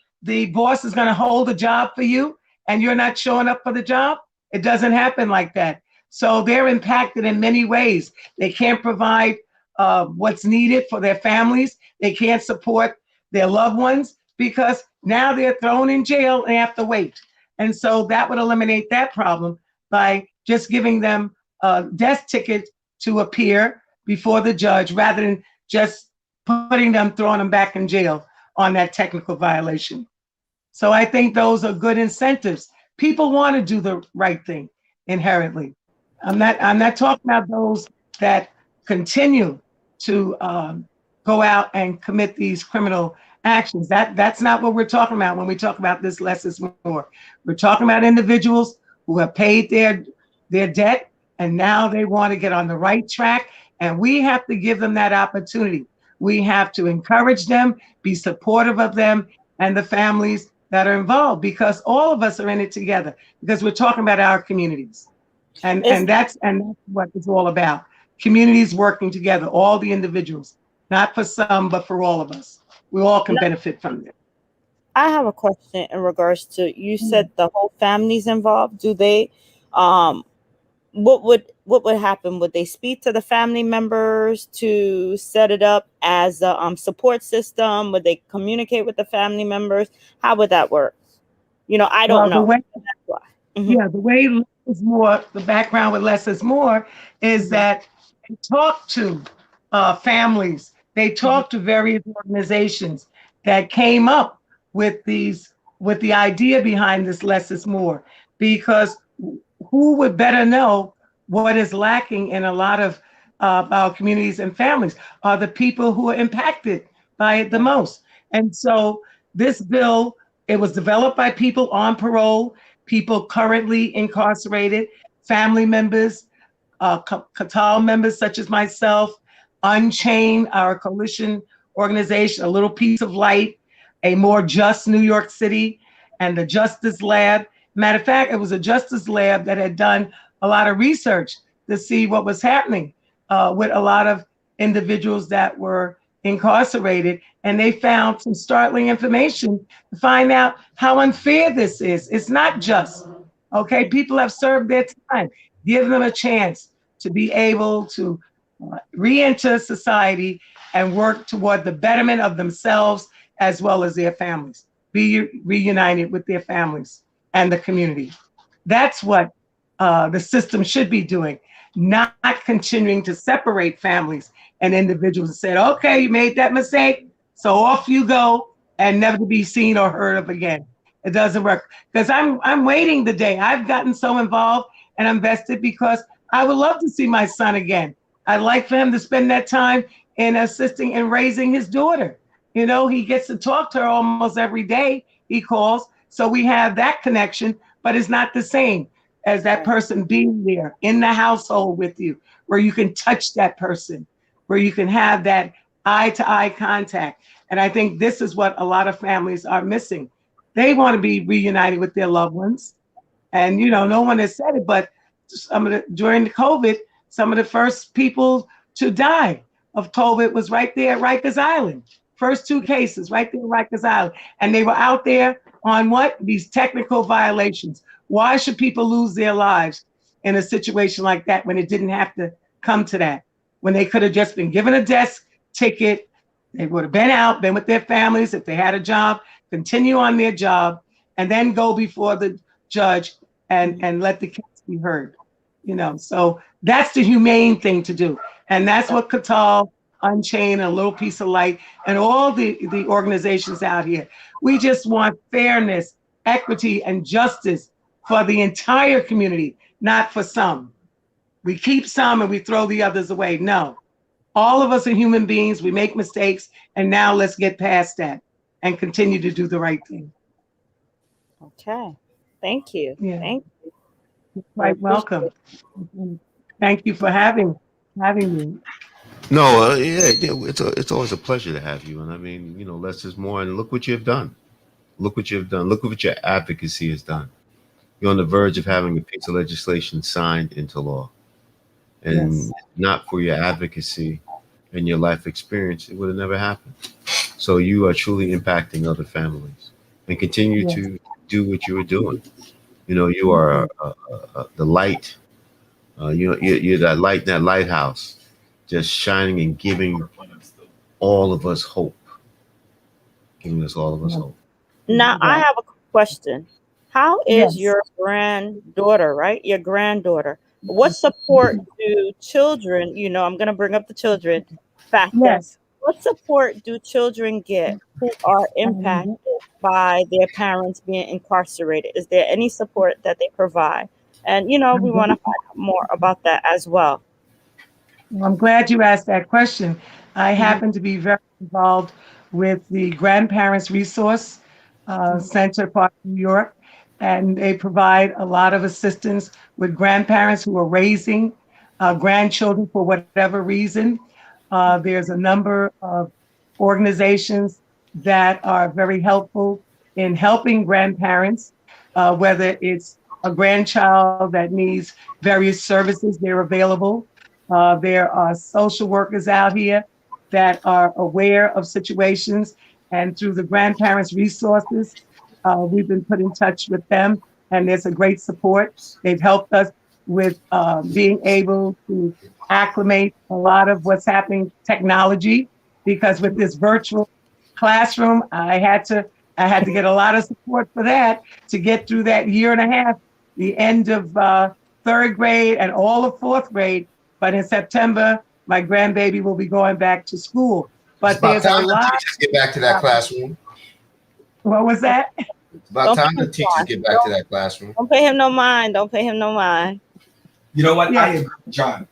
boss is going to hold a job for you and you're not showing up for the job? It doesn't happen like that. So they're impacted in many ways. They can't provide what's needed for their families. They can't support their loved ones because now they're thrown in jail and they have to wait. And so that would eliminate that problem by just giving them a death ticket to appear before the judge rather than just throwing them back in jail on that technical violation. So I think those are good incentives. People want to do the right thing inherently. I'm not talking about those that continue to go out and commit these criminal actions. That's not what we're talking about when we talk about this less is more. We're talking about individuals who have paid their debt and now they want to get on the right track, and we have to give them that opportunity. We have to encourage them, be supportive of them and the families that are involved, because all of us are in it together, because we're talking about our communities. And that's what it's all about. Communities working together, all the individuals, not for some, but for all of us. We all can benefit from it. I have a question in regards to, you said the whole family's involved. Do they, what would happen? Would they speak to the family members to set it up as a support system? Would they communicate with the family members? How would that work? I don't know. That's why. Yeah, the way less is more, the background with less is more is that they talk to families. They talk to various organizations that came up with the idea behind this less is more, because who would better know what is lacking in a lot of our communities and families are the people who are impacted by it the most. And so this bill, it was developed by people on parole, people currently incarcerated, family members, Katal members such as myself, Unchained, our coalition organization, A Little Piece of Light, A More Just New York City, and the Justice Lab. Matter of fact, it was a Justice Lab that had done a lot of research to see what was happening with a lot of individuals that were incarcerated. And they found some startling information to find out how unfair this is. It's not just, okay? People have served their time. Give them a chance to be able to re-enter society and work toward the betterment of themselves as well as their families, be reunited with their families and the community. That's what the system should be doing, not continuing to separate families and individuals and said, okay, you made that mistake, so off you go and never to be seen or heard of again. It doesn't work. Because I'm waiting the day. I've gotten so involved and invested because I would love to see my son again. I'd like for him to spend that time in assisting and raising his daughter. You know, he gets to talk to her almost every day. He calls. So we have that connection, but it's not the same as that person being there in the household with you, where you can touch that person, where you can have that eye-to-eye contact. And I think this is what a lot of families are missing. They want to be reunited with their loved ones. And, you know, no one has said it, but during the COVID, some of the first people to die of COVID was right there at Rikers Island. First 2 cases right there at Rikers Island. And they were out there on what? These technical violations. Why should people lose their lives in a situation like that when it didn't have to come to that? When they could have just been given a desk ticket, they would have been out, been with their families if they had a job, continue on their job, and then go before the judge and let the case be heard. You know, so that's the humane thing to do. And that's what Katal, Unchained, and A Little Piece of Light, and all the organizations out here. We just want fairness, equity, and justice for the entire community, not for some. We keep some and we throw the others away. No, all of us are human beings. We make mistakes, and now let's get past that and continue to do the right thing. Okay, thank you. Yeah. Thank you. You're quite welcome. Thank you for having me. No, it's always a pleasure to have you. And I mean, you know, less is more. And look what you've done. Look what you've done. Look what your advocacy has done. You're on the verge of having a piece of legislation signed into law. And Yes. not for your advocacy and your life experience, it would have never happened. So you are truly impacting other families, and continue Yes. to do what you are doing. You know, you are the light. You're that light in that lighthouse, just shining and giving all of us hope. Giving us all of us hope. Now, I have a question. How is Yes. your granddaughter, right? Your granddaughter. What support do children, you know, I'm going to bring up the children factor. Yes. What support do children get who are impacted by their parents being incarcerated? Is there any support that they provide? And, you know, we want to find out more about that as well. Well, I'm glad you asked that question. I happen to be very involved with the Grandparents Resource Center, part of New York, and they provide a lot of assistance with grandparents who are raising grandchildren for whatever reason. There's a number of organizations that are very helpful in helping grandparents, whether it's a grandchild that needs various services, they're available. There are social workers out here that are aware of situations, and through the Grandparents Resources, we've been put in touch with them, and there's a great support. They've helped us with being able to acclimate a lot of what's happening technology, because with this virtual classroom, I had to get a lot of support for that to get through that year and a half, the end of 3rd grade and all of 4th grade. But in September, my grandbaby will be going back to school. But there's a lot. Teachers get back to that classroom. What was that? It's about time the teachers get back to that classroom. Don't pay him no mind. Don't pay him no mind. You know what? Yeah. I agree, John.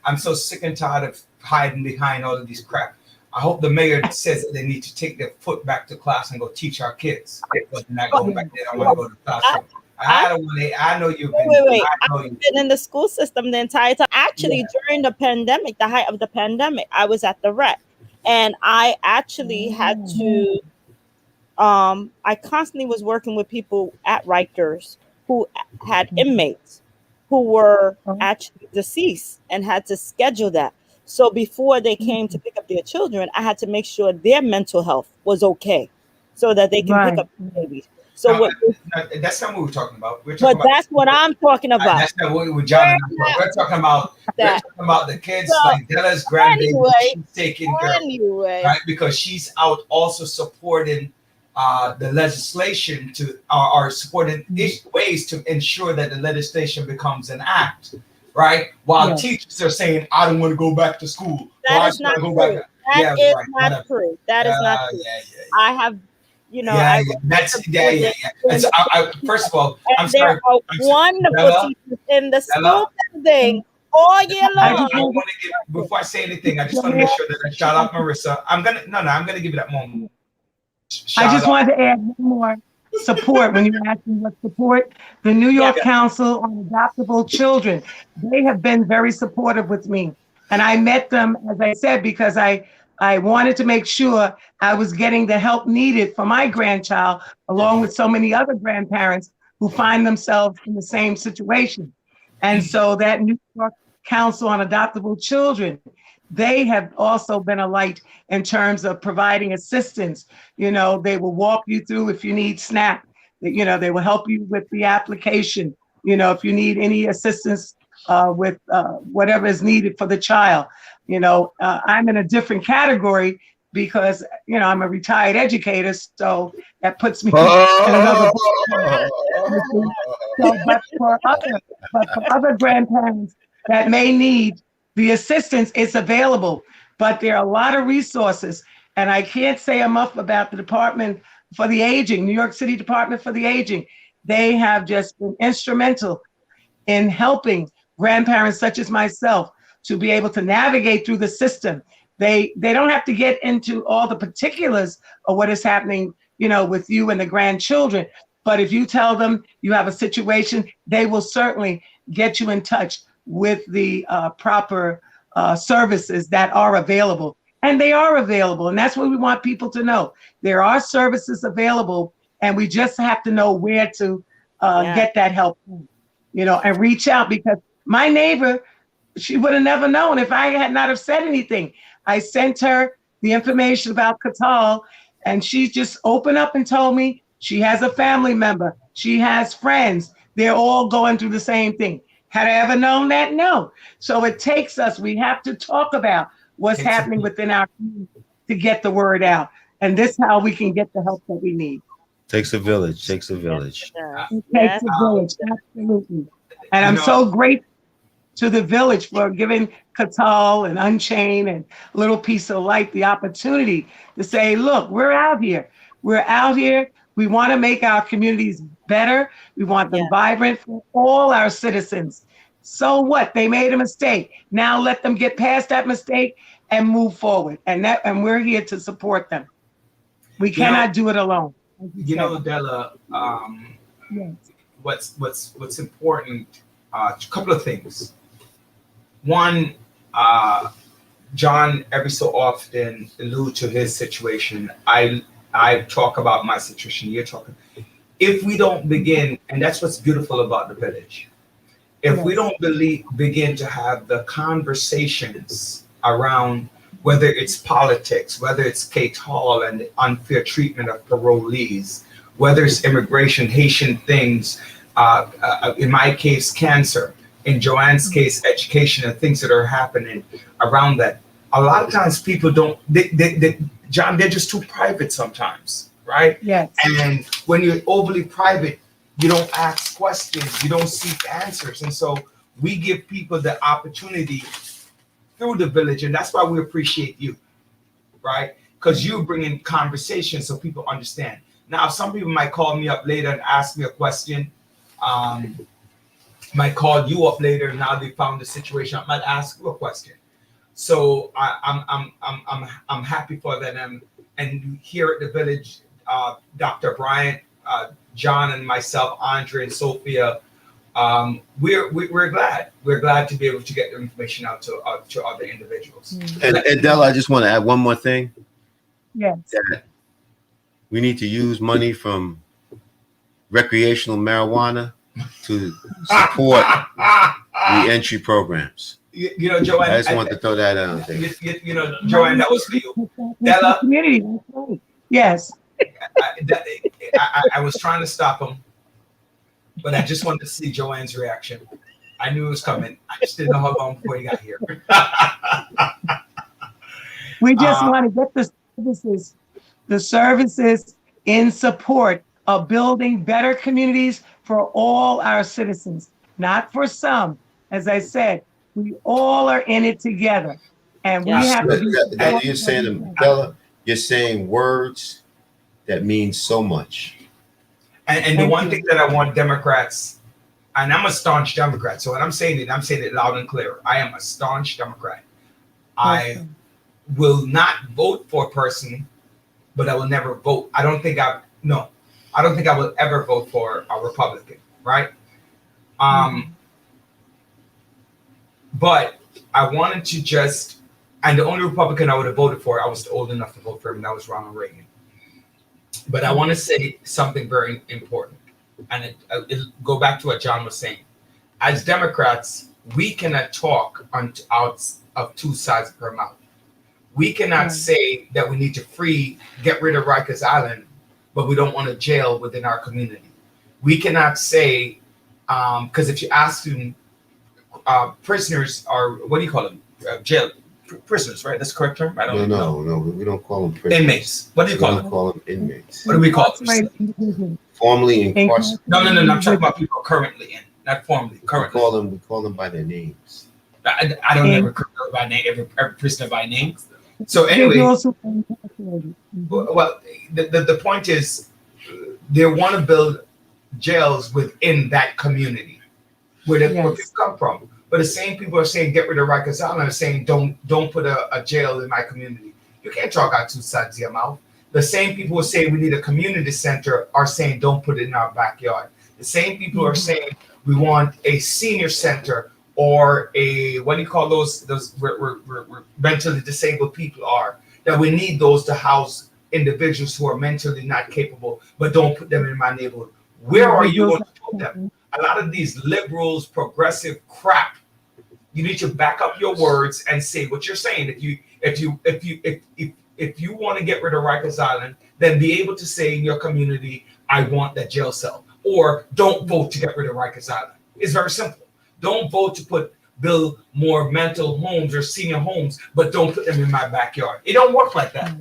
I'm so sick and tired of hiding behind all of these crap. I hope the mayor says that they need to take their foot back to class and go teach our kids. But they're not going back there. I want to go to the classroom. I don't want to. I know you've been. Wait. I know I've been in the school system the entire time. Actually, during the pandemic, the height of the pandemic, I was at the rec, and I actually had to. I constantly was working with people at Rikers who had inmates who were actually deceased and had to schedule that. So before they came to pick up their children, I had to make sure their mental health was okay, so that they can pick up the babies. So that's not what we're talking about. That's what I'm talking about. That's not what we're John. We're talking about. We're talking about the kids, like Della's grandbaby. She's taking care of, right? Because she's out also supporting the legislation to are supporting ways to ensure that the legislation becomes an act, right? While teachers are saying, "I don't want to go back to school." That is not true. That is not true. That is not true. I have, And so first of all, I'm there sorry. are wonderful teachers in the school building all year long. I want to give, before I say anything, I just want to make sure that I shout out Marissa. I'm gonna give you that moment. I just wanted to add one more support when you were asking what support. The New York Council on Adoptable Children, they have been very supportive with me. And I met them, as I said, because I wanted to make sure I was getting the help needed for my grandchild, along with so many other grandparents who find themselves in the same situation. And so that New York Council on Adoptable Children, they have also been a light in terms of providing assistance. You know, they will walk you through if you need SNAP. You know, they will help you with the application. You know, if you need any assistance with whatever is needed for the child. You know, I'm in a different category because, you know, I'm a retired educator, so that puts me in another. But for other grandparents that may need the assistance, it's available. But there are a lot of resources, and I can't say enough about the Department for the Aging, New York City Department for the Aging. They have just been instrumental in helping grandparents such as myself to be able to navigate through the system. They don't have to get into all the particulars of what is happening, you know, with you and the grandchildren. But if you tell them you have a situation, they will certainly get you in touch with the proper services that are available. And they are available. And that's what we want people to know. There are services available, and we just have to know where to get that help, you know, and reach out, because my neighbor, she would have never known if I had not have said anything. I sent her the information about Katal, and she just opened up and told me she has a family member. She has friends. They're all going through the same thing. Had I ever known that? No. So it takes us, we have to talk about what's happening within our community to get the word out. And this is how we can get the help that we need. Takes a village, takes a village. It takes a village, absolutely. And I'm so grateful to the village for giving Katal and Unchained and Little Piece of Light the opportunity to say, look, we're out here. We're out here. We want to make our communities better. We want them vibrant for all our citizens. So what? They made a mistake. Now let them get past that mistake and move forward. And we're here to support them. We cannot do it alone. You know, Della, what's important, a couple of things. One, John every so often allude to his situation. I talk about my situation. You're talking. If we don't begin, and that's what's beautiful about the village, if we don't begin to have the conversations around whether it's politics, whether it's Katal and the unfair treatment of parolees, whether it's immigration, Haitian things, in my case, cancer, in Joanne's case, education and things that are happening around that. A lot of times people don't, John, they're just too private sometimes, right? Yes. And when you're overly private, you don't ask questions, you don't seek answers. And so we give people the opportunity through the village, and that's why we appreciate you, right? Because you bring in conversation so people understand. Now, some people might call me up later and ask me a question. Might call you up later. Now they found the situation. I might ask you a question. So I'm happy for that. And here at the village, Dr. Bryant, John, and myself, Andre and Sophia, we're glad. We're glad to be able to get the information out to other individuals. And Della, I just want to add one more thing. Yes. That we need to use money from recreational marijuana to support reentry programs. You know, Joanne, I just want to throw that out there. You know, Joanne, that was for you. Della, community. Yes. I was trying to stop him, but I just wanted to see Joanne's reaction. I knew it was coming. I just didn't know how long before he got here. We just want to get the services in support of building better communities for all our citizens, not for some. As I said, we all are in it together. And we Yeah. have to be. That you're saying, Della, you're saying words that mean so much. And the one thing that I want Democrats, and I'm a staunch Democrat, so when I'm saying it loud and clear. I am a staunch Democrat. I will not vote for a person, but I will never vote. I don't think I will ever vote for a Republican, right? But I wanted to just, and the only Republican I would have voted for, I was old enough to vote for him, and that was Ronald Reagan. But I want to say something very important, and it go back to what John was saying. As Democrats, we cannot talk out of two sides of our mouth. We cannot say that we need to get rid of Rikers Island, but we don't want a jail within our community. We cannot say, because if you ask them, prisoners are, what do you call them? Jail prisoners, right? That's the correct term? I don't know. No, we don't call them prisoners. Inmates. What do you call them? We call them inmates. What do we call them? Formerly incarcerated. No. I'm talking about people currently in, not formerly. Currently. We call them by their names. I don't ever call by name every prisoner by name. So anyway, well, the point is, they want to build jails within that community where people come from. But the same people are saying get rid of Rikers Island are saying don't put a jail in my community. You can't talk out two sides of your mouth. The same people who say we need a community center are saying don't put it in our backyard. The same people are saying we want a senior center or a, what do you call those where mentally disabled people are, that we need those to house individuals who are mentally not capable, but don't put them in my neighborhood. Where are you going to put them? A lot of these liberals, progressive crap, you need to back up your words and say what you're saying. If you want to get rid of Rikers Island, then be able to say in your community, I want that jail cell, or don't vote to get rid of Rikers Island. It's very simple. Don't vote to build more mental homes or senior homes, but don't put them in my backyard. It don't work like that.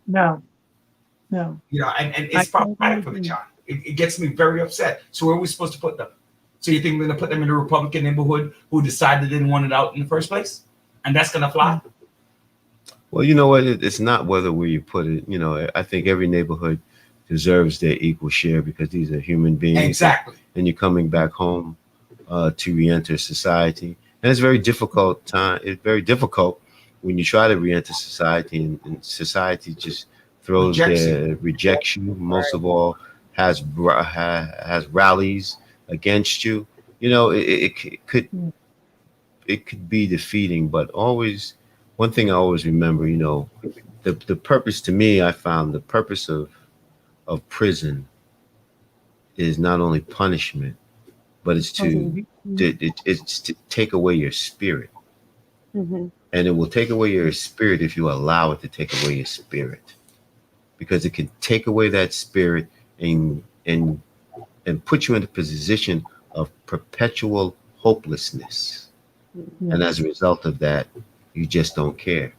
No. You know, and it's problematic for me, John. It gets me very upset. So where are we supposed to put them? So you think we're going to put them in a Republican neighborhood who decided they didn't want it out in the first place? And that's going to fly? Well, you know what? It's not whether where you put it. You know, I think every neighborhood deserves their equal share because these are human beings. Exactly. And you're coming back home to re-enter society. And it's very difficult time. It's very difficult when you try to re-enter society and society just rejects you. Most of all, has rallies against you. You know, it could be defeating, but always one thing I always remember, you know, the purpose to me, I found the purpose of prison is not only punishment, but it's to take away your spirit. And it will take away your spirit if you allow it to take away your spirit, because it can take away that spirit and put you in a position of perpetual hopelessness. And as a result of that, you just don't care.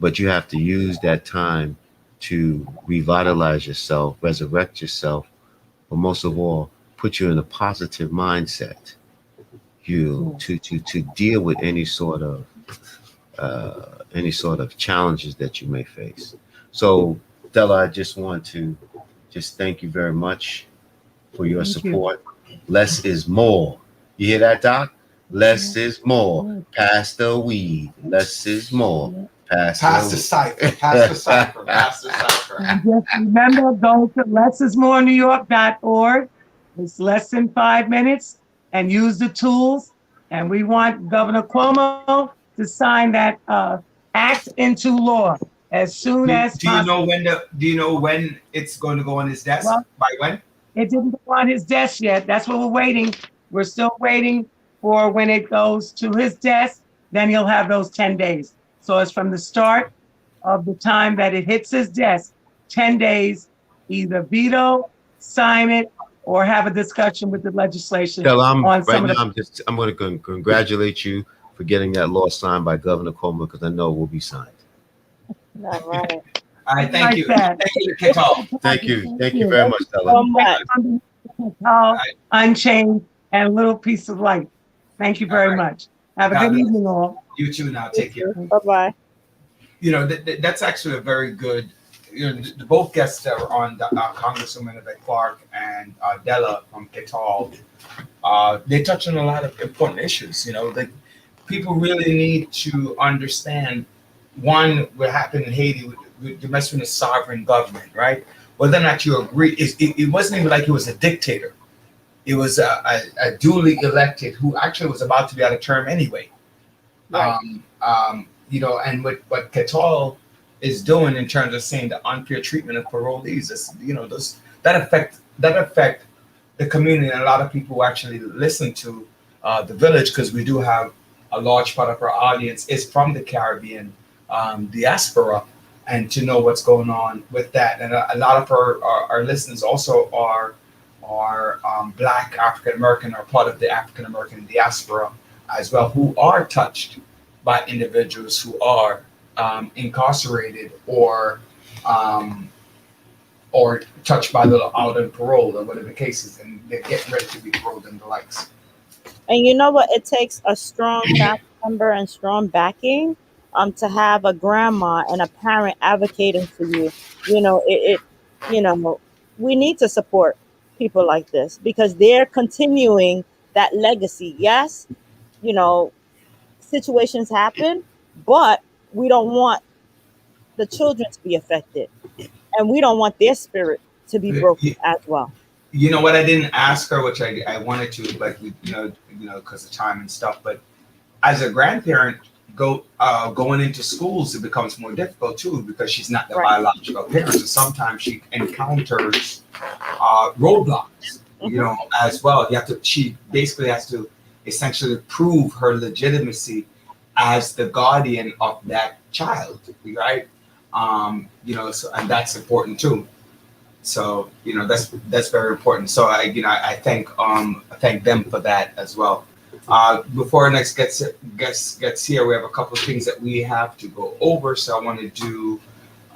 But you have to use that time to revitalize yourself, resurrect yourself, but most of all, put you in a positive mindset. To deal with any sort of challenges that you may face. So, Della, I just want to thank you very much for your support. Less is more. You hear that, Doc? Less is more. Pass the weed. Less is more. Pass the cipher. Pass the cipher. Pass the cipher. And just remember, go to lessismorenewyork.org. It's less than 5 minutes, and use the tools. And we want Governor Cuomo to sign that act into law as soon as possible. Do you know when it's going to go on his desk? Well, by when? It didn't go on his desk yet. That's what we're waiting. We're still waiting for when it goes to his desk. Then he'll have those 10 days. So it's from the start of the time that it hits his desk, 10 days, either veto, sign it, or have a discussion with the legislation. Della, I'm going to congratulate you for getting that law signed by Governor Cuomo, because I know it will be signed. All right. All right, thank you. Like that. Thank you, Katal. Thank you. Thank you very much, So Della. much. Unchained and Little Piece of Light. Thank you very much. Have a God good bless. evening, all. You too now. Take care. Bye-bye. You know, that's actually a very good, you know, the both guests that were on, Congresswoman Yvette Clarke and Della from Katal, they touch on a lot of important issues. You know, that people really need to understand, one, what happened in Haiti with the mess with the sovereign government, right? Whether or not you agree, it wasn't even like he was a dictator. It was a duly elected who actually was about to be out of term anyway. Right. You know, and what Katal is doing in terms of saying the unfair treatment of parolees, is, you know, that affect the community, and a lot of people who actually listen to the village, because we do have a large part of our audience is from the Caribbean diaspora, and to know what's going on with that. And a lot of our listeners also are Black African American, or part of the African American diaspora as well, who are touched by individuals who are incarcerated or touched by the out on parole, or whatever the case is, and they're getting ready to be paroled and the likes. And you know what? It takes a strong family member and strong backing to have a grandma and a parent advocating for you. You know, you know, we need to support people like this because they're continuing that legacy. Yes, you know, situations happen, but we don't want the children to be affected, and we don't want their spirit to be broken as well. You know what? I didn't ask her, which I wanted to, but you know, because of time and stuff. But as a grandparent, going into schools, it becomes more difficult too, because she's not the biological parent. So sometimes she encounters roadblocks, you know, as well. She basically has to essentially prove her legitimacy as the guardian of that child, right? You know, so, and that's important too. So, you know, that's very important. So I thank them for that as well. Before our next gets here, we have a couple of things that we have to go over. So I want to do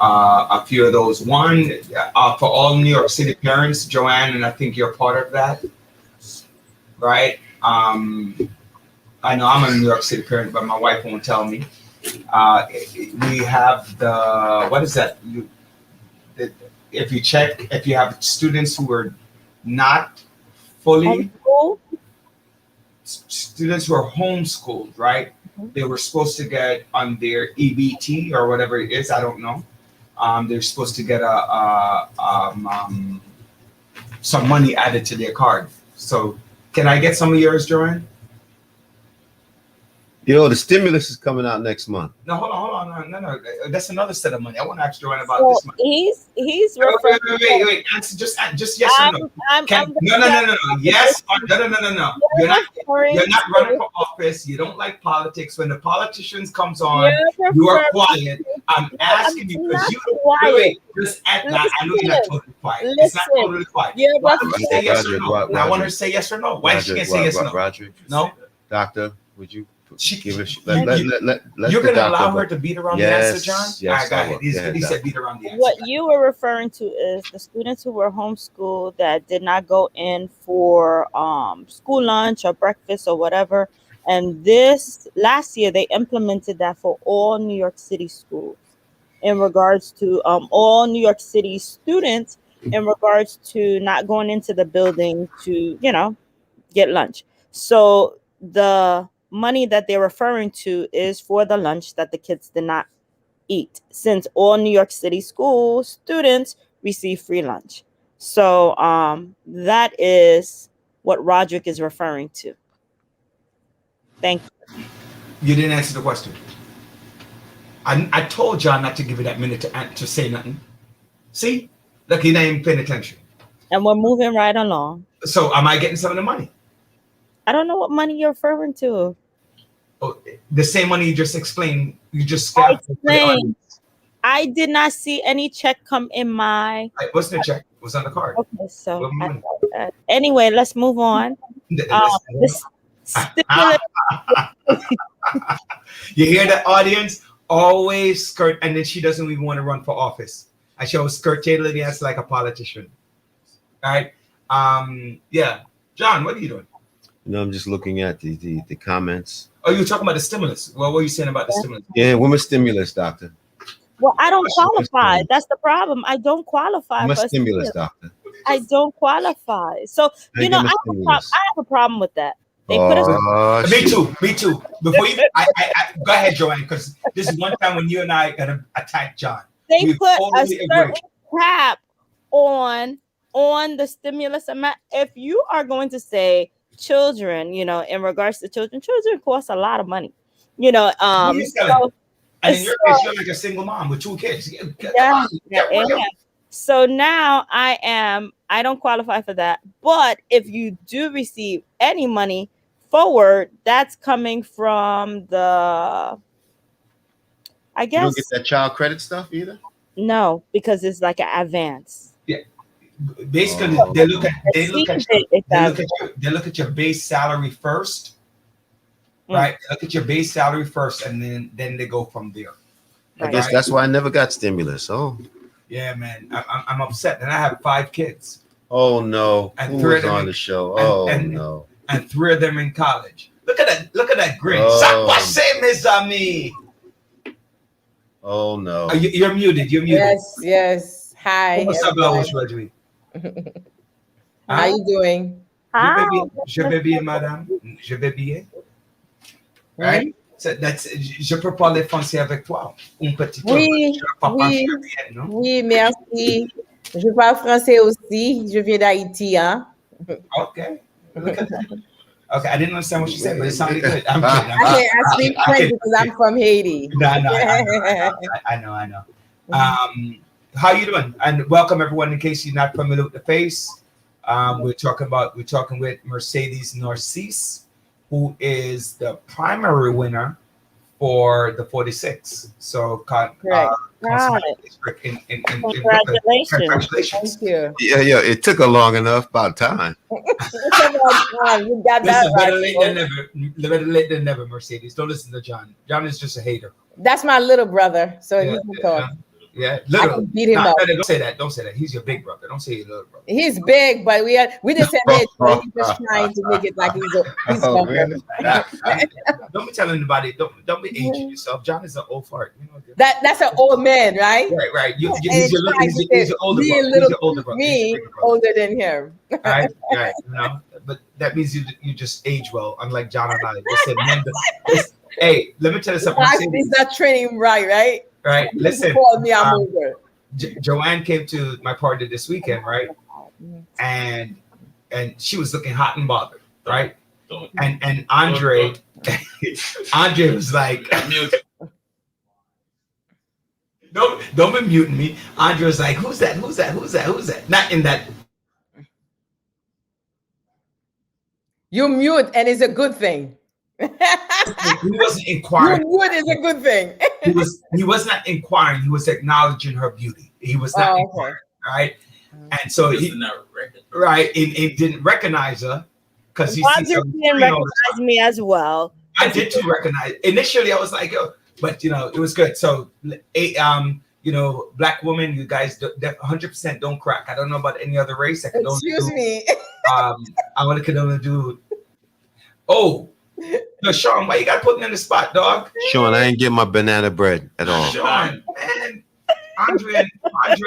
a few of those. One, for all New York City parents, Joanne, and I think you're part of that, right? I know I'm a New York City parent, but my wife won't tell me. We have what is that? If you have students who are not fully, students who are homeschooled, right? Mm-hmm. They were supposed to get on their EBT or whatever it is, I don't know. They're supposed to get some money added to their card. So can I get some of yours, Joanne? Yo, the stimulus is coming out next month. No, hold on. No. That's another set of money. I want to ask Joanne about this month. He's wait. Answer just yes or no. No. Yes or no. You're not running for office. You don't like politics. When the politicians comes on, you are quiet. I'm asking you because you wait. Just act now. I know you're not totally quiet. It's not totally quiet. I want her to say yes or no. I want her to say yes or no. Why she can't say yes or no? Roger. No. Doctor, would you? You're going to allow her to beat around the answer, John? Yes, all right, he said beat around the answer. What you were referring to is the students who were homeschooled that did not go in for school lunch or breakfast or whatever. And this last year, they implemented that for all New York City schools in regards to all New York City students in regards to not going into the building to, you know, get lunch. So the money that they're referring to is for the lunch that the kids did not eat, since all New York City school students receive free lunch. So that is what Roderick is referring to. Thank you. You didn't answer the question. I told John not to give you that minute to say nothing. See? Look, you're not even paying attention. And we're moving right along. So am I getting some of the money? I don't know what money you're referring to. Oh, the same money you just explained. You just I did not see any check come in my. What's the check? What's on the card? Okay, so anyway, let's move on. You hear the audience? always skirt, and then she doesn't even want to run for office. And she always skirt tailored as like a politician. All right. Yeah. John, what are you doing? No, I'm just looking at the comments. Oh, you were talking about the stimulus. Well, what were you saying about the stimulus? Yeah, women's stimulus, doctor. Well, I don't qualify. That's the problem. I don't qualify Women's for stimulus, doctor. I don't qualify. So, you know, I have a problem with that. They put us. Me too. Before you, I go ahead, Joanne, because this is one time when you and I gotta attack John. They put a certain cap on the stimulus amount. If you are going to say children, you know, in regards to children cost a lot of money. You know, so, and in your case, you're like a single mom with 2 kids. Yeah. So now I don't qualify for that. But if you do receive any money forward, that's coming from the, I guess. You don't get that child credit stuff either? No, because it's like an advance. Yeah. Basically, they look at your base salary first. Right. Look at your base salary first, and then they go from there. I guess that's why I never got stimulus. Oh. Yeah, man. I'm upset. And I have 5 kids. Oh no. And who was on the show? No. And 3 of them in college. Look at that grin. Oh. Mes amis. Oh no. You're muted. Yes. Hi. How you doing? Je vais bien, madame. Je vais bien. Right? So je peux parler français avec toi. Un petit peu. Oui, merci. Je parle français aussi. Je viens d'Haïti, hein? Okay. Look at that. Okay, I didn't understand what you said, but it sounded good. I'm kidding. I speak French because I'm from Haiti. No, I know. How you doing? And welcome everyone. In case you're not familiar with the face, we're talking with Mercedes Narcisse, who is the primary winner for the 46. So, Congratulations. Congratulations. Thank you. Yeah. It took a long enough. About time. You got that right. Better late than never, Mercedes. Don't listen to John. John is just a hater. That's my little brother, so he can talk. Yeah, little. I can beat him up. Don't say that. He's your big brother. Don't say your little brother. He's big, but we just said that he's just trying to make it like he's really? Don't be telling anybody. Don't be aging yourself. John is an old fart. You know, that's an old man, right? Right. He's your older brother. Me older than him. Right. You know, but that means you just age well, unlike John and I. Hey, let me tell you something. He's not training him right? Right. Listen. Joanne came to my party this weekend, right? And she was looking hot and bothered, right? And Andre was like, don't be muting me. Andre was like, who's that? Not in that. You mute, and it's a good thing. He wasn't inquiring. You mute is a good thing. He was not inquiring. He was acknowledging her beauty. He was not inquiring, right? And so he didn't recognize her because he didn't recognize me as well. I did too recognize. Initially, I was like, oh, but it was good. So, black women, you guys 100% don't crack. I don't know about any other race. I can Excuse me. I can only do. Oh. No, Sean, why you got to put me on the spot, dog? Sean, I ain't get my banana bread at all. Sean, man, Andre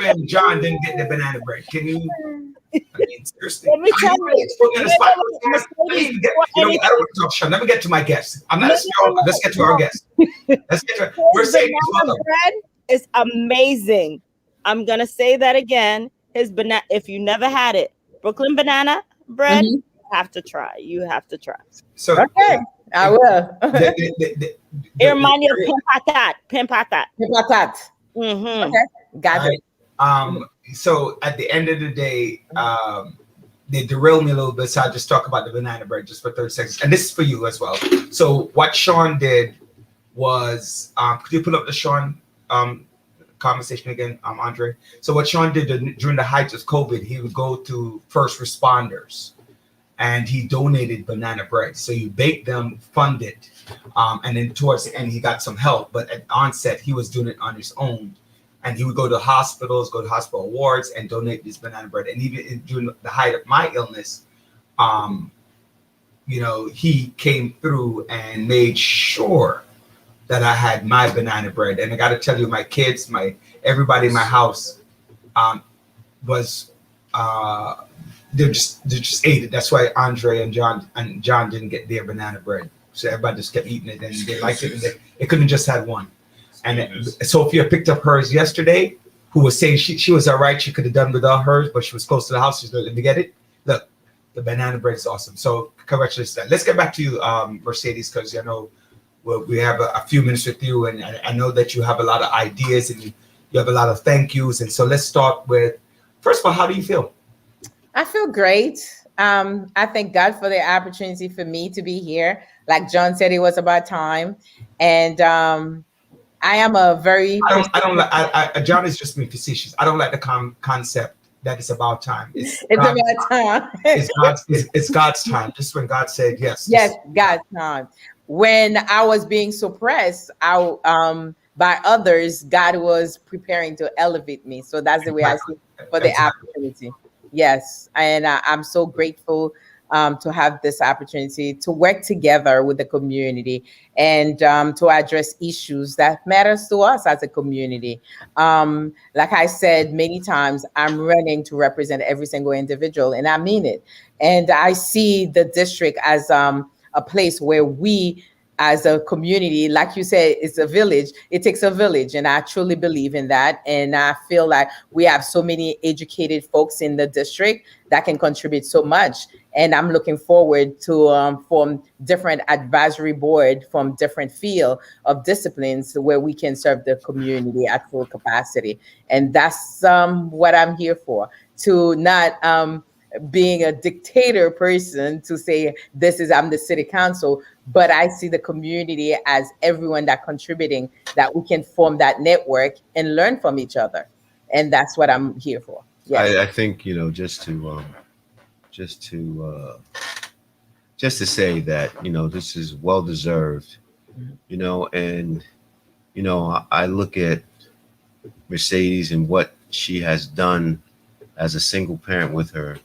and John didn't get the banana bread. Can you? I mean, seriously. Let me tell you. Put me on the spot. I don't want to talk, Sean. Let me get to my guest. I'm not. Let's get to our guest. Mercedes, banana bread is amazing. I'm gonna say that again. His banana. If you never had it, Brooklyn banana bread. Mm-hmm. You have to try. So okay, I will. It reminds me of pimpatat. Mm-hmm. Okay, got it. So at the end of the day, they derailed me a little bit, so I just talk about the banana bread just for 30 seconds, and this is for you as well. So what Sean did was, could you pull up the Sean conversation again, Andre? So what Sean did during the height of COVID, he would go to first responders. and he donated banana bread. So you bake them, fund it, and then towards the end he got some help. But at onset he was doing it on his own, and he would go to hospitals, go to hospital wards, and donate this banana bread. And even during the height of my illness, he came through and made sure that I had my banana bread. And I got to tell you, my kids, everybody in my house was they just ate it. That's why Andre and John didn't get their banana bread. So everybody just kept eating it, and they liked it. And they couldn't just have one. And Sophia picked up hers yesterday, who was saying she was all right. She could have done without hers, but she was close to the house. She's going to get it. Look, the banana bread is awesome. So congratulations. Let's get back to you, Mercedes, because I know we have a few minutes with you, and I know that you have a lot of ideas and you have a lot of thank yous. And so let's start with, first of all, how do you feel? I feel great. I thank God for the opportunity for me to be here. Like John said, it was about time. And I am a very... John is just being facetious. I don't like the concept that it's about time. It's about time. It's God's time. Just when God said yes. Yes, God's time. When I was being suppressed by others, God was preparing to elevate me. So that's the way I see it for the opportunity. Yes, and I'm so grateful to have this opportunity to work together with the community and to address issues that matters to us as a community. Like I said many times, I'm running to represent every single individual, and I mean it. And I see the district as a place where we, as a community, like you said, it's a village. It takes a village, and I truly believe in that. And I feel like we have so many educated folks in the district that can contribute so much. And I'm looking forward to form different advisory board from different field of disciplines where we can serve the community at full capacity. And that's what I'm here for, to not being a dictator person to say, I'm the city council, but I see the community as everyone that contributing, that we can form that network and learn from each other. And that's what I'm here for. Yes. I think, just to say that, this is well-deserved, and, I look at Mercedes and what she has done as a single parent with her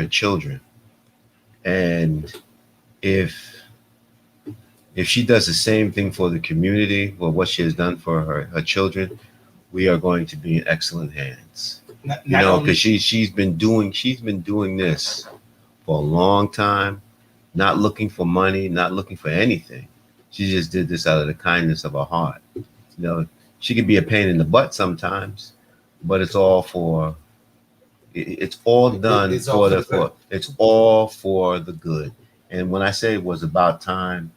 children. And if she does the same thing for the community, or what she has done for her children, we are going to be in excellent hands. Because she's been doing this for a long time, not looking for money, not looking for anything. She just did this out of the kindness of her heart. She can be a pain in the butt sometimes, but it's all for it's all done for the good. And when I say it was about time,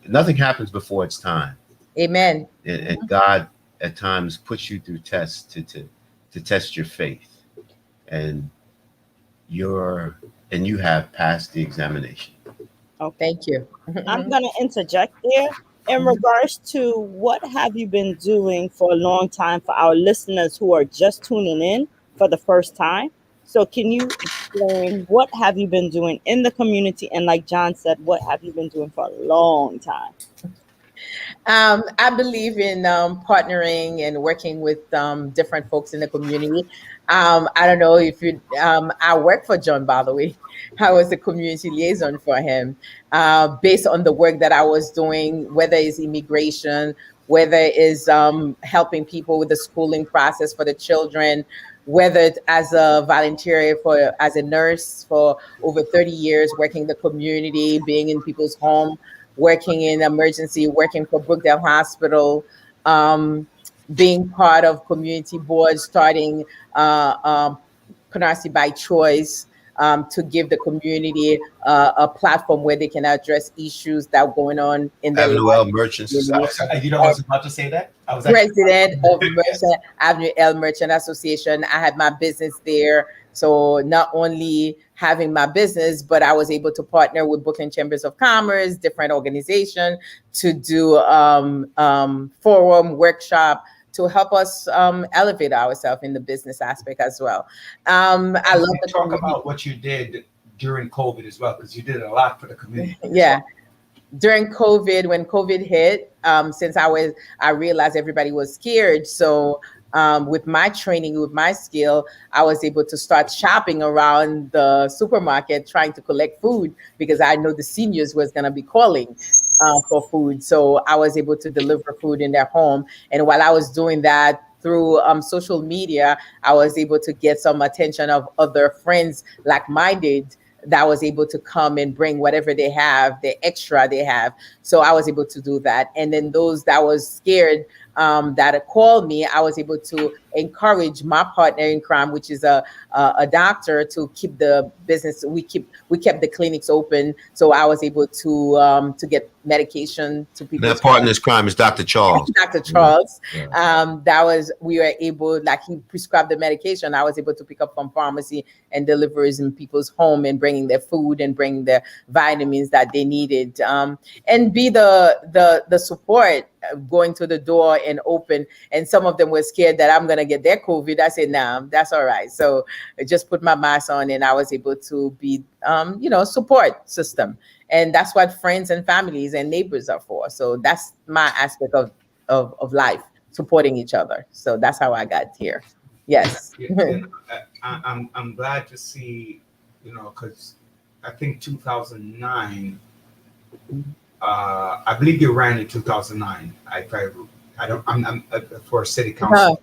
nothing happens before it's time. Amen. And God at times puts you through tests to test your faith, and you have passed the examination. Oh, thank you. I'm going to interject there in regards to what have you been doing for a long time for our listeners who are just tuning in for the first time. So can you explain what have you been doing in the community? And like John said, what have you been doing for a long time? I believe in partnering and working with different folks in the community. I don't know if you, I work for John, by the way. I was the community liaison for him based on the work that I was doing, whether it's immigration, whether it's helping people with the schooling process for the children, whether it's as a volunteer as a nurse for over 30 years, working the community, being in people's home, working in emergency, working for Brookdale Hospital, being part of community boards, starting Canarsie by Choice, to give the community a platform where they can address issues that are going on in the Avenue L Merchants Society. I was about to say that. I was president of Avenue L Merchant Association. I had my business there. So not only having my business, but I was able to partner with Brooklyn Chambers of Commerce, different organizations, to do forum, workshop, to help us elevate ourselves in the business aspect as well. I love to talk about what you did during COVID as well, because you did a lot for the community. Yeah. During COVID, when COVID hit, since I realized everybody was scared. So with my training, with my skill, I was able to start shopping around the supermarket, trying to collect food because I know the seniors was going to be calling for food. So I was able to deliver food in their home. And while I was doing that through social media, I was able to get some attention of other friends like-minded that was able to come and bring whatever they have, the extra they have. So I was able to do that. And then those that was scared that called me, I was able to encourage my partner in crime, which is a doctor, to keep the business. We kept the clinics open, so I was able to get medication to people. That partner's crime is Dr. Charles. Dr. Charles. Yeah. We were able, like, he prescribed the medication. I was able to pick up from pharmacy and deliver it in people's home and bringing their food and bringing their vitamins that they needed, and be the support, going to the door and open. And some of them were scared that I'm going to get their COVID. I said, nah, that's all right. So I just put my mask on and I was able to be, support system. And that's what friends and families and neighbors are for. So that's my aspect of life, supporting each other. So that's how I got here. Yes. I'm glad to see, because I think 2009, I believe you ran in 2009. I'm for city council.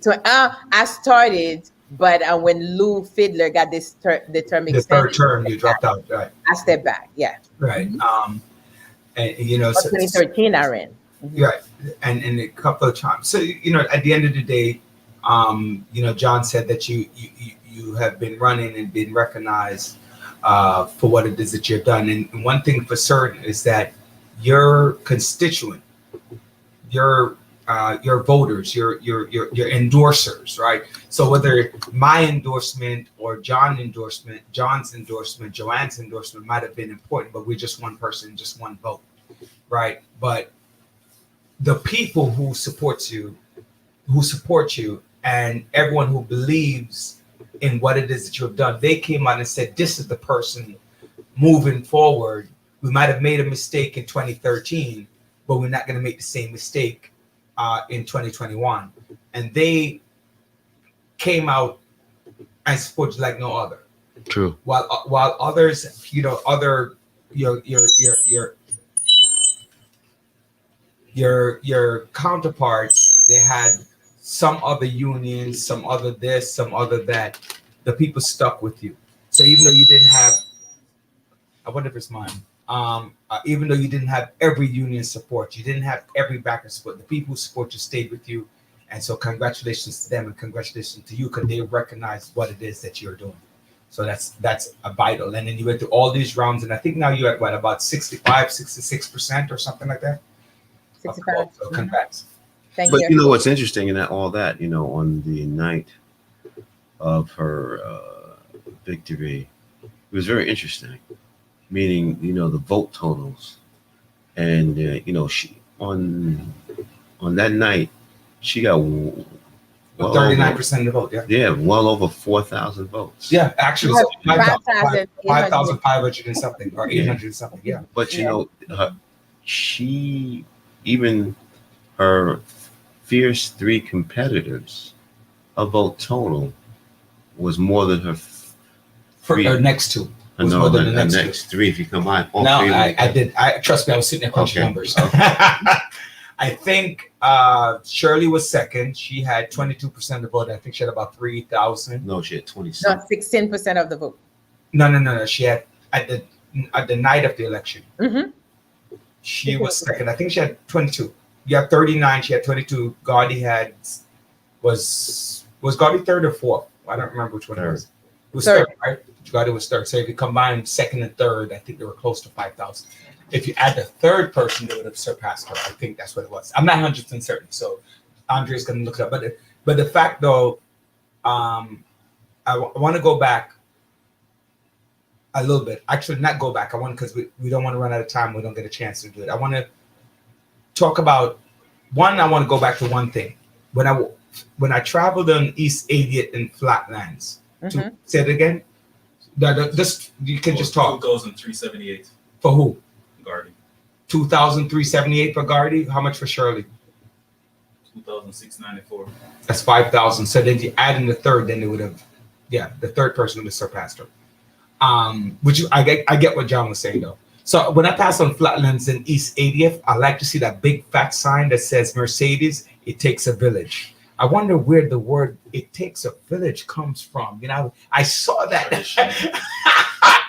I started, but when Lou Fiddler got this the term extended, the third term, you dropped out, right? I stepped back. Yeah. Right. And 2013 I ran. Right. And a couple of times. So at the end of the day, John said that you have been running and been recognized for what it is that you've done. And one thing for certain is that your constituent, your voters, your endorsers, right? So whether my endorsement or John's endorsement, Joanne's endorsement might have been important, but we're just one person, just one vote, right? But the people who support you, and everyone who believes in what it is that you have done, they came out and said, this is the person moving forward. We might have made a mistake in 2013, but we're not going to make the same mistake in 2021. And they came out and supported like no other. True. While others, your counterparts, they had some other unions, some other this, some other that. The people stuck with you. So even though you didn't have, I wonder if it's mine. Even though you didn't have every union support, you didn't have every backer support, the people who support you stayed with you. And so congratulations to them and congratulations to you, because they recognize what it is that you're doing. So that's a vital. And then you went through all these rounds, and I think now you're at what, about 65, 66% or something like that? 65. So congrats. Thank But you. you know what's interesting in that all that, on the night of her victory, it was very interesting. Meaning, the vote totals, and she on that night she got 39% of the vote. Yeah, well over 4,000 votes. Yeah, actually, 5,500 and something, or 800 and something. Yeah, but her fierce three competitors, her vote total was more than her next two. No, the next three, if you combine all three. I did. Trust me, I was sitting there crunching numbers. I think Shirley was second. She had 22% of the vote. I think she had about 3,000. No, she had 27. No, 16% of the vote. No. She had at the night of the election. Mm-hmm. She was second. I think she had 22. You have 39. She had 22. Gaudi was Gaudi third or fourth? I don't remember which one it was. It was third, right? Gaudi was third. So if you combine second and third, I think they were close to 5,000. If you add the third person, they would have surpassed her. I think that's what it was. I'm not 100% certain. So Andrea's going to look it up. But the fact, though, I want to go back a little bit. Actually, not go back. Because we don't want to run out of time. We don't get a chance to do it. I want to talk about I want to go back to one thing. When I traveled on East 80th and Flatlands, say it again. This you can just talk. 2,378 For who? Gardy. 2,378 for Gardy. How much for Shirley? 2,694. That's 5,000. So then you add in the third, then it would have, the third person would have surpassed her. Which I get what John was saying though. So when I pass on Flatlands in East 80th, I like to see that big fat sign that says Mercedes, it takes a village. I wonder where the word "it takes a village" comes from. You know, I saw that.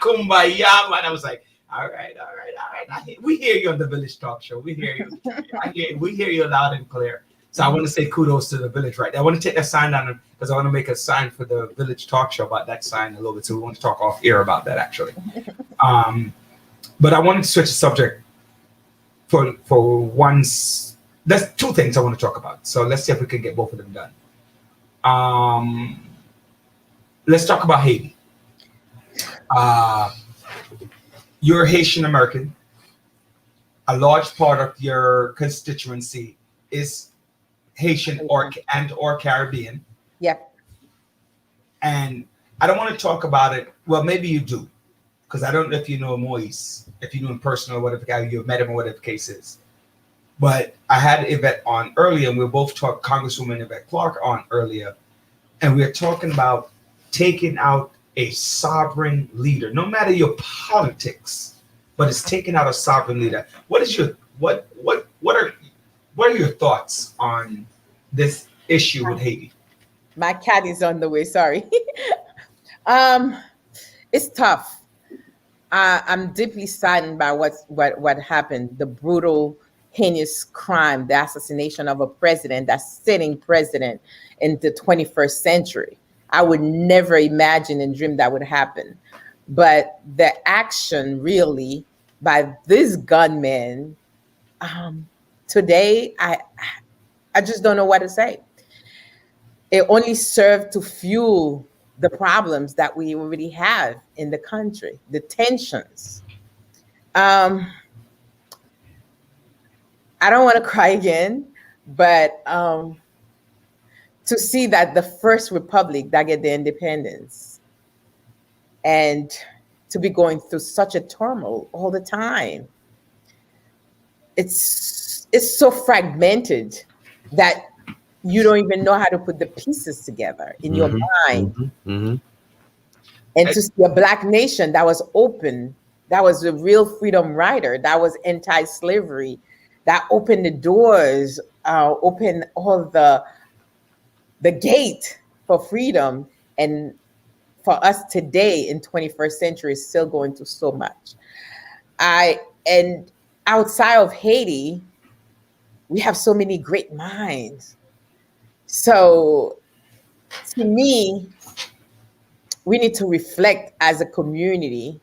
Kumbaya, man. I was like, all right. We hear you on the Village Talk Show. We hear you. We hear you loud and clear. So I want to say kudos to the village, right? I want to take that sign down because I want to make a sign for the Village Talk Show about that sign a little bit. So we want to talk off air about that actually. But I wanted to switch the subject for once. There's two things I want to talk about. So let's see if we can get both of them done. Let's talk about Haiti. You're Haitian American. A large part of your constituency is Haitian or Caribbean. Yeah. And I don't want to talk about it. Well, maybe you do, because I don't know if you know Moïse, if you knew him personally or whatever, you met him or whatever the case is. But I had Yvette on earlier, and we both talked Congresswoman Yvette Clarke on earlier, and we were talking about taking out a sovereign leader, no matter your politics, but it's taking out a sovereign leader. What are your thoughts on this issue with Haiti? My cat is on the way. Sorry. It's tough. I'm deeply saddened by what happened. The brutal, heinous crime, the assassination of a president, that's sitting president in the 21st century. I would never imagine and dream that would happen. But the action really by this gunman, today, I just don't know what to say. It only served to fuel the problems that we already have in the country, the tensions. I don't want to cry again, but to see that the first republic that get the independence and to be going through such a turmoil all the time, it's so fragmented that you don't even know how to put the pieces together in your mind. And to see a Black nation that was open, that was a real freedom rider, that was anti-slavery, that opened the doors, opened all the gate for freedom. And for us today in 21st century is still going through so much. And outside of Haiti, we have so many great minds. So to me, we need to reflect as a community.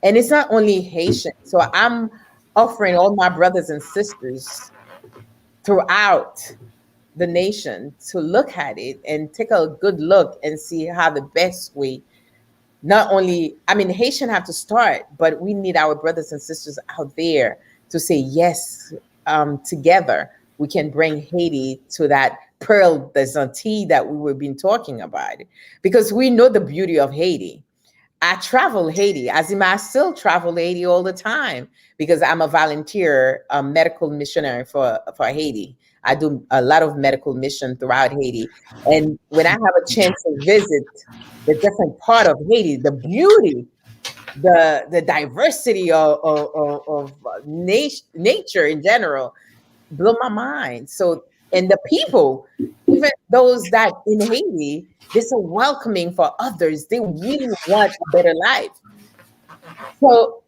And it's not only Haitian. So I'm offering all my brothers and sisters throughout the nation to look at it and take a good look and see how the best way, not only, I mean, Haitian have to start, but we need our brothers and sisters out there to say, yes, together we can bring Haiti to that pearl des Antilles that we were been talking about, because we know the beauty of Haiti. I travel Haiti, as in I still travel Haiti all the time because I'm a volunteer, medical missionary for Haiti. I do a lot of medical mission throughout Haiti. And when I have a chance to visit the different part of Haiti, the beauty, the diversity of nature in general, blow my mind. So, and the people, even those that in Haiti, they're so welcoming for others. They really want a better life. So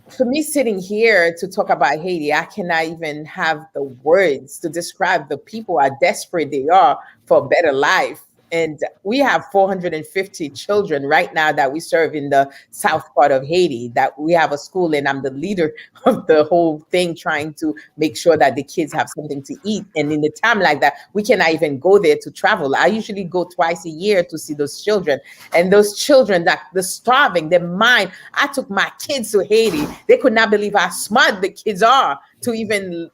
for me sitting here to talk about Haiti, I cannot even have the words to describe the people, how desperate they are for a better life. And we have 450 children right now that we serve in the south part of Haiti, that we have a school, and I'm the leader of the whole thing, trying to make sure that the kids have something to eat. And in the time like that, we cannot even go there to travel. I usually go twice a year to see those children. And those children, that they're starving, their mind. I took my kids to Haiti. They could not believe how smart the kids are to even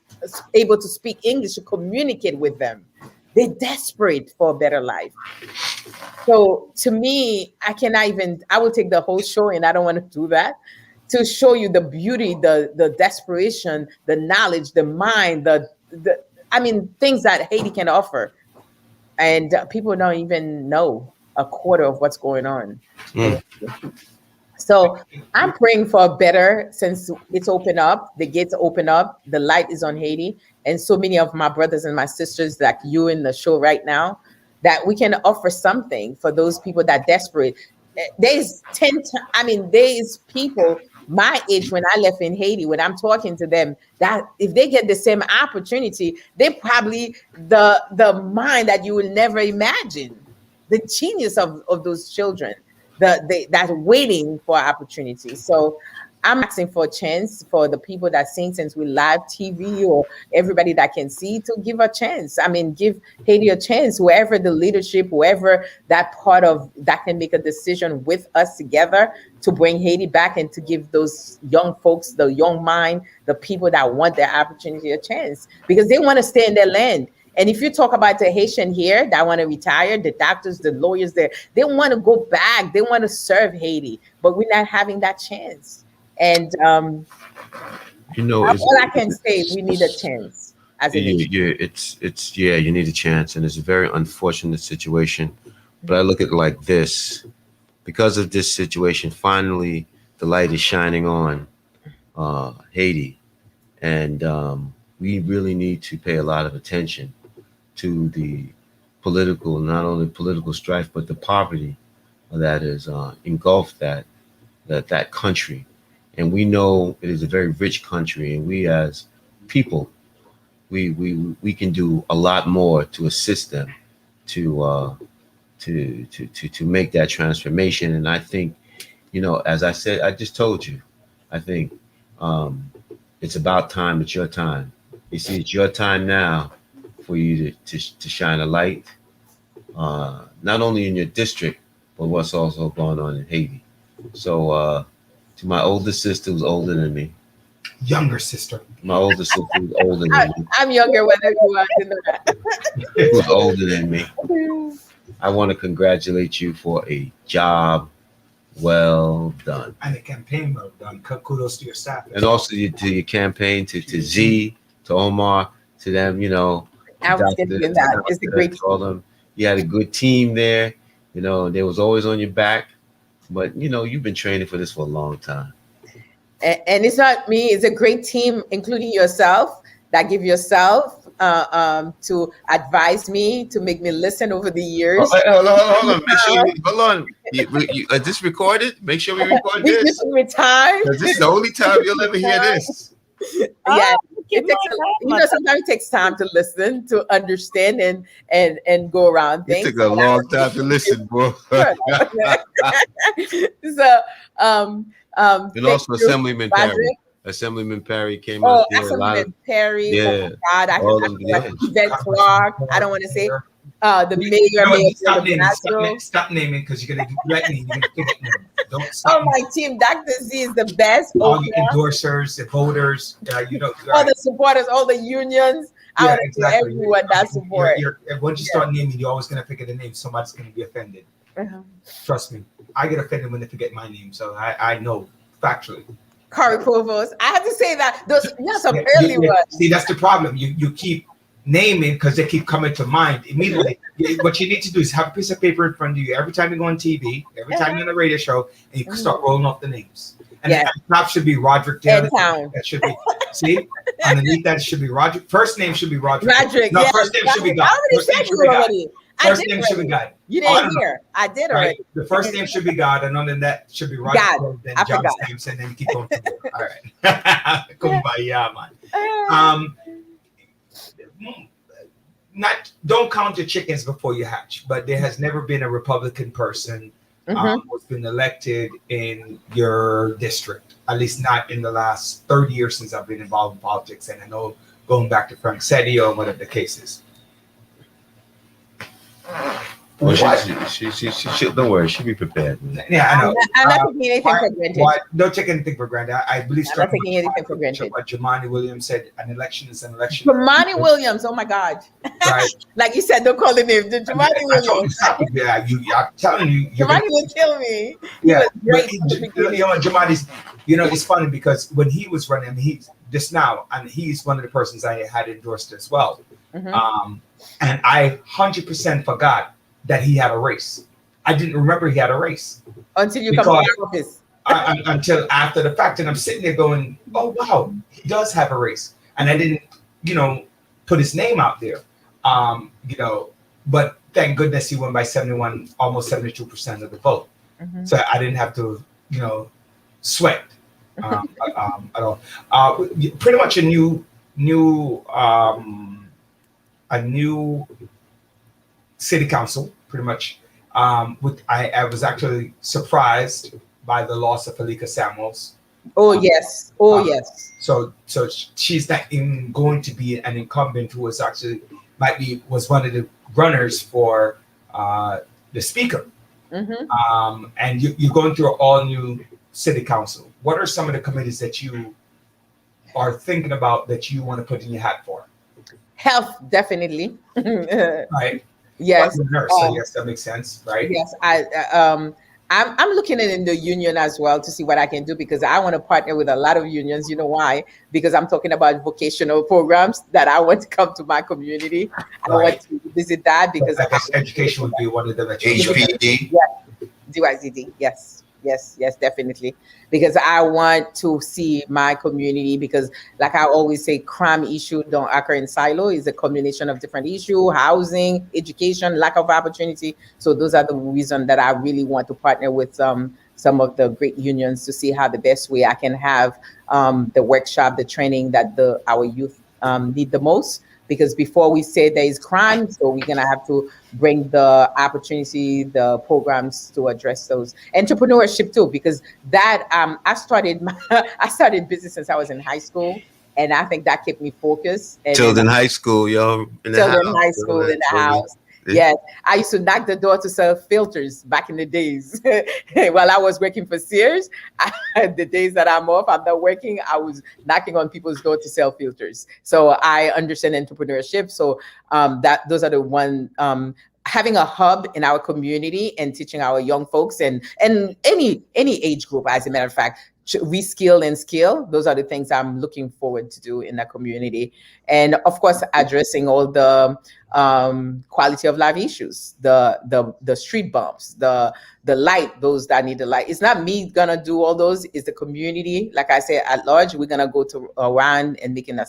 able to speak English, to communicate with them. They're desperate for a better life. So to me, I will take the whole show, and I don't want to do that, to show you the beauty, the desperation, the knowledge, the mind, things that Haiti can offer. And people don't even know a quarter of what's going on. So I'm praying for a better, since it's open up, the gates open up, the light is on Haiti, and so many of my brothers and my sisters, like you in the show right now, that we can offer something for those people that are desperate. There's people my age when I left in Haiti, when I'm talking to them, that if they get the same opportunity, they probably the mind that you will never imagine, the genius of those children, that waiting for opportunity. So I'm asking for a chance for the people that sing, since we live TV, or everybody that can see, to give a chance. Give Haiti a chance, whoever the leadership, whoever that part of that can make a decision with us together to bring Haiti back, and to give those young folks, the young mind, the people that want their opportunity, a chance, because they want to stay in their land. And if you talk about the Haitian here that want to retire, the doctors, the lawyers there, they want to go back. They want to serve Haiti, but we're not having that chance. And all I can say, we need a chance as a nation. You need a chance, and it's a very unfortunate situation. But I look at it like this: because of this situation, finally the light is shining on Haiti, and we really need to pay a lot of attention to the not only political strife, but the poverty that is engulfed that country. And we know it is a very rich country, and we as people, we can do a lot more to assist them to make that transformation. And I think, as I said, I just told you, I think it's about time. It's your time. You see, it's your time now for you to shine a light, not only in your district, but what's also going on in Haiti. So to my older sister, who's older than me. Younger sister. My older sister, who's older than me. I'm younger, whether you want to know that. Who's older than me. I want to congratulate you for a job well done. And a campaign well done. Kudos to your staff. And also to your campaign, to Z, to Omar, to them, I was thinking that. It's a great team. You had a good team there. They was always on your back. But, you've been training for this for a long time. And it's not me. It's a great team, including yourself, that give yourself to advise me, to make me listen over the years. Hold on. Hold on. Is this recorded? Make sure we record this. Give me time. Because this is the only time you'll ever hear this. Yeah. Sometimes it takes time to listen, to understand, and go around things. It took a long time to listen, bro. So, and also Assemblyman Perry. Assemblyman Perry came out there. Assemblyman Perry. Yeah. Oh God, I can Yvette Clarke. I don't want to say the mayor. Stop naming, because you're gonna threaten. You're gonna forget names. Don't stop. Oh, my team, Dr. Z is the best. All the endorsers, the voters, all the supporters, all the unions. I want to do everyone that support. Once you start naming, you're always gonna forget the name. Somebody's gonna be offended. Trust me, I get offended when they forget my name, so I know factually. Corey Provost, I have to say that those some early ones. See, that's the problem. You keep naming because they keep coming to mind immediately. What you need to do is have a piece of paper in front of you every time you go on TV, every time you're on a radio show, and you can start rolling off the names. And the top should be Roderick Della. That should be, see, underneath that should be Roderick. First name should be Roderick. No, first name should be God. First name should be God. You didn't hear. I did already. Right? The first name should be God, and under that should be Roderick. God. Then John's name, and then you keep going. All right. Kumbaya, man. Don't count your chickens before you hatch, but there has never been a Republican person who's been elected in your district, at least not in the last 30 years since I've been involved in politics. And I know going back to Frank Sedio and whatever the case is. Well, she don't worry, she'll be prepared. Yeah, I know. I'm not taking anything for granted. Don't take anything for granted. I believe I'm not taking anything for granted. what Jemani Williams said, an election is an election. Jemani Williams, oh my God. Right. Like you said, don't call the name. Jemani Williams. Yeah, I'm telling you. Jemani will kill me. Yeah, great. Jemani's, it's funny because when he was running, he's one of the persons I had endorsed as well. Mm-hmm. And I 100% forgot that he had a race. I didn't remember he had a race until you come to the office. Until after the fact, and I'm sitting there going, "Oh wow, he does have a race," and I didn't, put his name out there. But thank goodness he won by 71, almost 72% of the vote. Mm-hmm. So I didn't have to, sweat at all. Pretty much a new city council, pretty much. I was actually surprised by the loss of Alika Samuels. Oh yes. Yes. So she's not even going to be an incumbent who was was one of the runners for the speaker. Mm-hmm. And you're going through an all new city council. What are some of the committees that you are thinking about that you want to put in your hat for? Health, definitely. Right. Yes. Nurse, so yes, that makes sense, right? Yes, I'm looking at it in the union as well to see what I can do, because I want to partner with a lot of unions. You know why? Because I'm talking about vocational programs that I want to come to my community. I want to visit that because I guess education would be one of them. HPD. Yeah, DYZD. Yes, definitely. Because I want to see my community, because like I always say, crime issue don't occur in silo. It's a combination of different issues: housing, education, lack of opportunity. So those are the reasons that I really want to partner with some of the great unions to see how the best way I can have the workshop, the training that our youth need the most. Because before we say there is crime, so we're gonna have to bring the opportunity, the programs to address those. Entrepreneurship too, because that I started business since I was in high school, and I think that kept me focused. Children high school, yo. Children high school in the house. Yes, I used to knock the door to sell filters back in the days while I was working for Sears. The days that I'm off, I'm not working, I was knocking on people's door to sell filters. So I understand entrepreneurship. So those are the one. Having a hub in our community and teaching our young folks and any age group, as a matter of fact, reskill and skill. Those are the things I'm looking forward to do in the community. And of course, addressing all the quality of life issues, the street bumps, the light, those that need the light. It's not me gonna do all those, it's the community. Like I said, at large, we're gonna go around and make an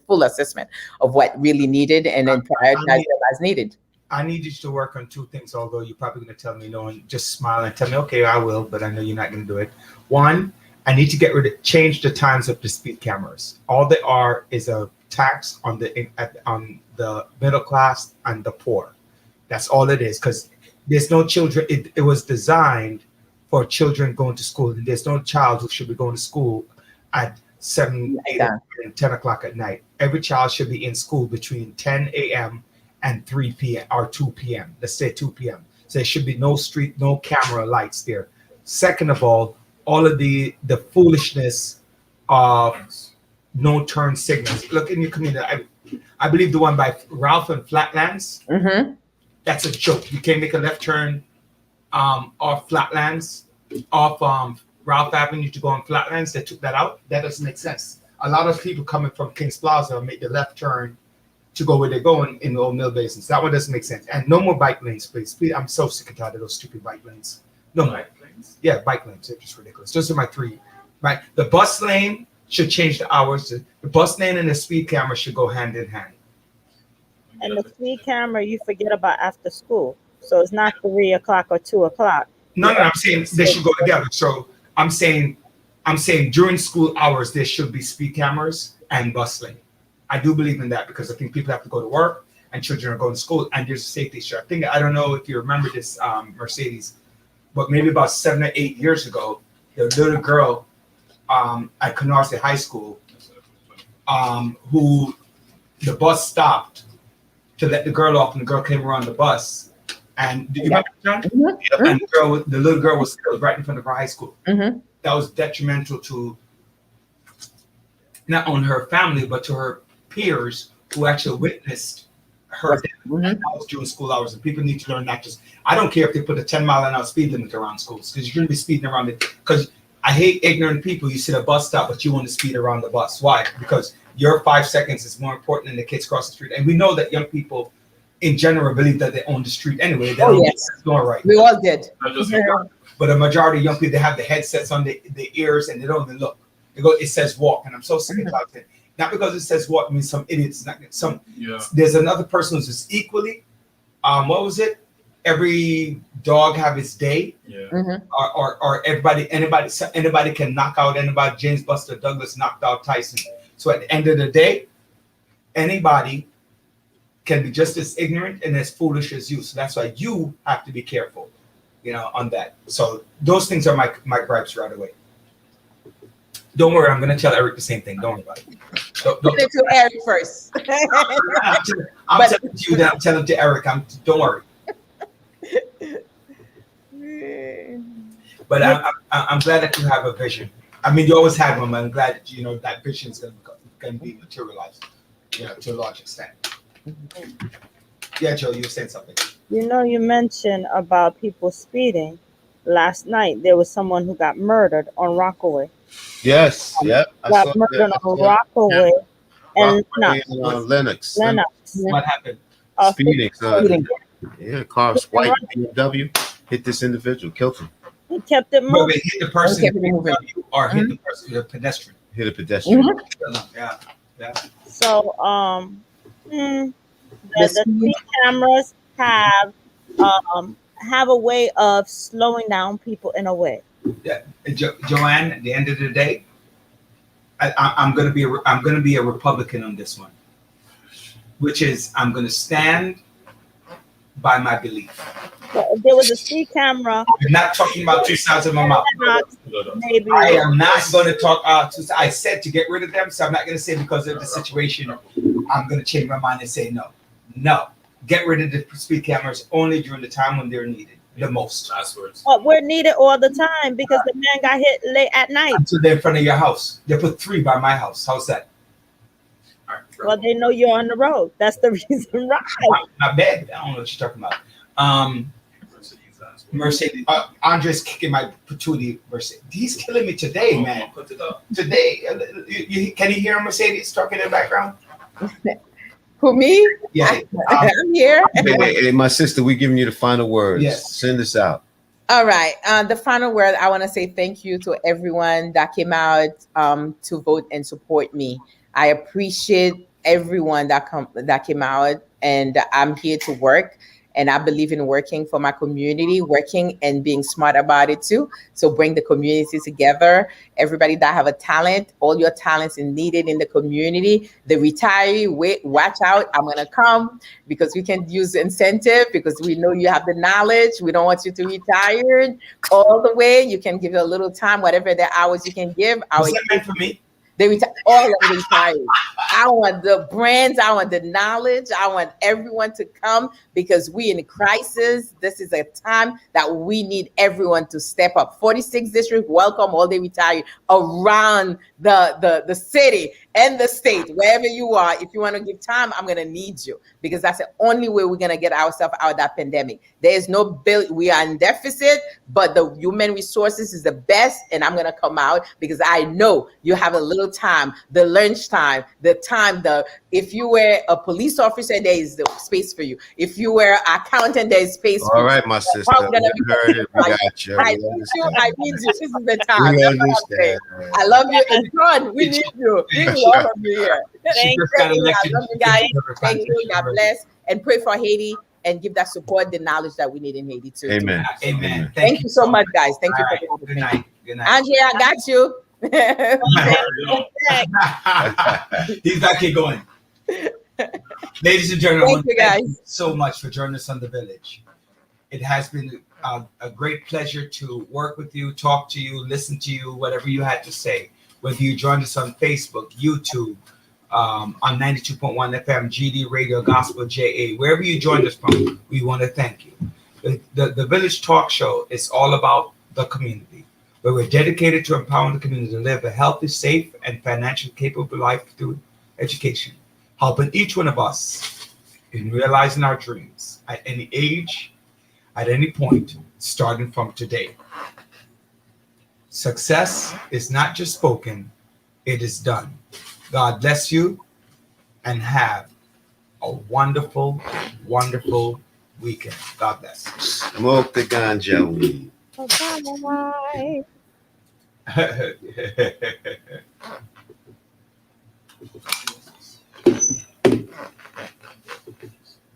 full assessment of what really needed, and then prioritize them as needed. I need you to work on two things, although you're probably going to tell me no, and just smile and tell me, okay, I will, but I know you're not going to do it. One, I need to change the times of the speed cameras. All they are is a tax on the middle class and the poor. That's all it is, because there's no children. It was designed for children going to school, and there's no child who should be going to school at 7, 8, and 10 o'clock at night. Every child should be in school between 10 a.m. and 3 p.m. or 2 p.m. Let's say 2 p.m. So there should be no camera lights there. Second of all of the foolishness of no turn signals. Look in your community. I believe the one by Ralph and Flatlands. Mm-hmm. That's a joke. You can't make a left turn off Flatlands, off Ralph Avenue to go on Flatlands. They took that out. That doesn't make sense. A lot of people coming from Kings Plaza make the left turn to go where they're going in the old mill basins. That one doesn't make sense. And no more bike lanes, please. I'm so sick and tired of those stupid bike lanes. No more. Yeah, bike lanes. They're just ridiculous. Those are my three. Right. The bus lane should change the hours. The bus lane and the speed camera should go hand in hand. And the speed camera, you forget about after school. So it's not 3 o'clock or 2 o'clock. No, I'm saying they should go together. So I'm saying during school hours, there should be speed cameras and bus lane. I do believe in that, because I think people have to go to work and children are going to school, and there's a safety issue. I don't know if you remember this, Mercedes, but maybe about 7 or 8 years ago, the little girl at Canarsie High School, who the bus stopped to let the girl off, and the girl came around the bus, And do you remember, John? Mhm. And the little girl was killed right in front of her high school. Mhm. That was detrimental to not only her family, but to her peers who actually witnessed her death. Mhm. And that was during school hours. And people need to learn not just, I don't care if they put a 10-mile-an-hour speed limit around schools, because you shouldn't be speeding around it. Because I hate ignorant people. You sit at a bus stop, but you want to speed around the bus. Why? Because your 5 seconds is more important than the kids cross the street. And we know that young people in general believe that they own the street anyway. They don't yes. know right. We all did. But a majority of young people, they have the headsets on the ears and they don't even look. They go, it says walk. And I'm so sick of talking. Not because it says walk means some idiots. Not some. Yeah. There's another person who's just equally. What was it? Every dog have its day. Yeah. Mhm. Or anybody can knock out anybody. James Buster Douglas knocked out Tyson. So at the end of the day, anybody can be just as ignorant and as foolish as you. So that's why you have to be careful, on that. So those things are my gripes right away. Don't worry, I'm going to tell Eric the same thing. Don't worry about it. Send it to Eric first. I'm telling you that I'm telling to Eric. Don't worry. But I'm glad that you have a vision. I mean, you always had one, but I'm glad that that vision is going to be materialized, to a large extent. Yeah, Joe, you were saying something. You mentioned about people speeding. Last night, there was someone who got murdered on Rockaway. Yes, yep. Got murdered on Rockaway and Lennox. What happened? Speeding. Speeding. Yeah, car white BMW hit this individual, killed him. He kept it Wait, moving. hit the person or hit the person, the pedestrian. Hit a pedestrian. Yeah. So, the speed cameras have a way of slowing down people in a way. Yeah, Joanne. At the end of the day, I'm gonna be a Republican on this one, which is I'm gonna stand by my belief. There was a speed camera. I'm not talking about two sides of my mouth. Maybe. I am not going to talk. I said to get rid of them, so I'm not going to say because of the situation. I'm going to change my mind and say no. No, get rid of the speed cameras only during the time when they're needed the most. Last words. But we're needed all the time because the man got hit late at night. So they're in front of your house. They put 3 by my house. How's that? All right, Well, they know you're on the road. That's the reason why. Not bad. I don't know what you're talking about. Mercedes. Andre's kicking my patootie. Mercedes. He's killing me today, man. Today. Can you hear Mercedes talking in the background? Who, me? Yeah. I'm here. Hey, my sister, we giving you the final words. Yes. Send us out. All right. The final word, I want to say thank you to everyone that came out to vote and support me. I appreciate everyone that came out, and I'm here to work. And I believe in working for my community, working and being smart about it too. So bring the community together. Everybody that have a talent, all your talents is needed in the community. The retiree, watch out. I'm going to come because we can use incentive because we know you have the knowledge. We don't want you to retire all the way. You can give it a little time, whatever the hours you can give. What's that meant for me? All of the retirees. I want the brands. I want the knowledge. I want everyone to come because we in a crisis. This is a time that we need everyone to step up. 46th district, welcome all the retirees around the city and the state, wherever you are. If you want to give time, I'm going to need you because that's the only way we're going to get ourselves out of that pandemic. There is no bill. We are in deficit, but the human resources is the best. And I'm going to come out because I know you have a little time, the lunch time, the time, if you were a police officer, there is the space for you. If you were an accountant, there is space for you. All right, my sister. We heard it. We got you. I need you. This is the time. We understand. I love you. And John, we need you. We love you here. Thank you. I love you guys. Thank you. God bless. And pray for Haiti and give that support, the knowledge that we need in Haiti too. Amen. Amen. Thank you so much, guys. Thank you for the Good night. Good night. Andrea, I got you. He's back here going. Ladies and gentlemen, Thank you guys. thank you so much for joining us on The Village. It has been a great pleasure to work with you, talk to you, listen to you, whatever you had to say. Whether you joined us on Facebook, YouTube, on 92.1 FM, GD Radio, Gospel JA, wherever you joined us from, we want to thank you. The Village Talk Show is all about the community, where we're dedicated to empowering the community to live a healthy, safe, and financially capable life through education, helping each one of us in realizing our dreams at any age, at any point, starting from today. Success is not just spoken, it is done. God bless you and have a wonderful, wonderful weekend. God bless. Smoke the ganja weed. Bye.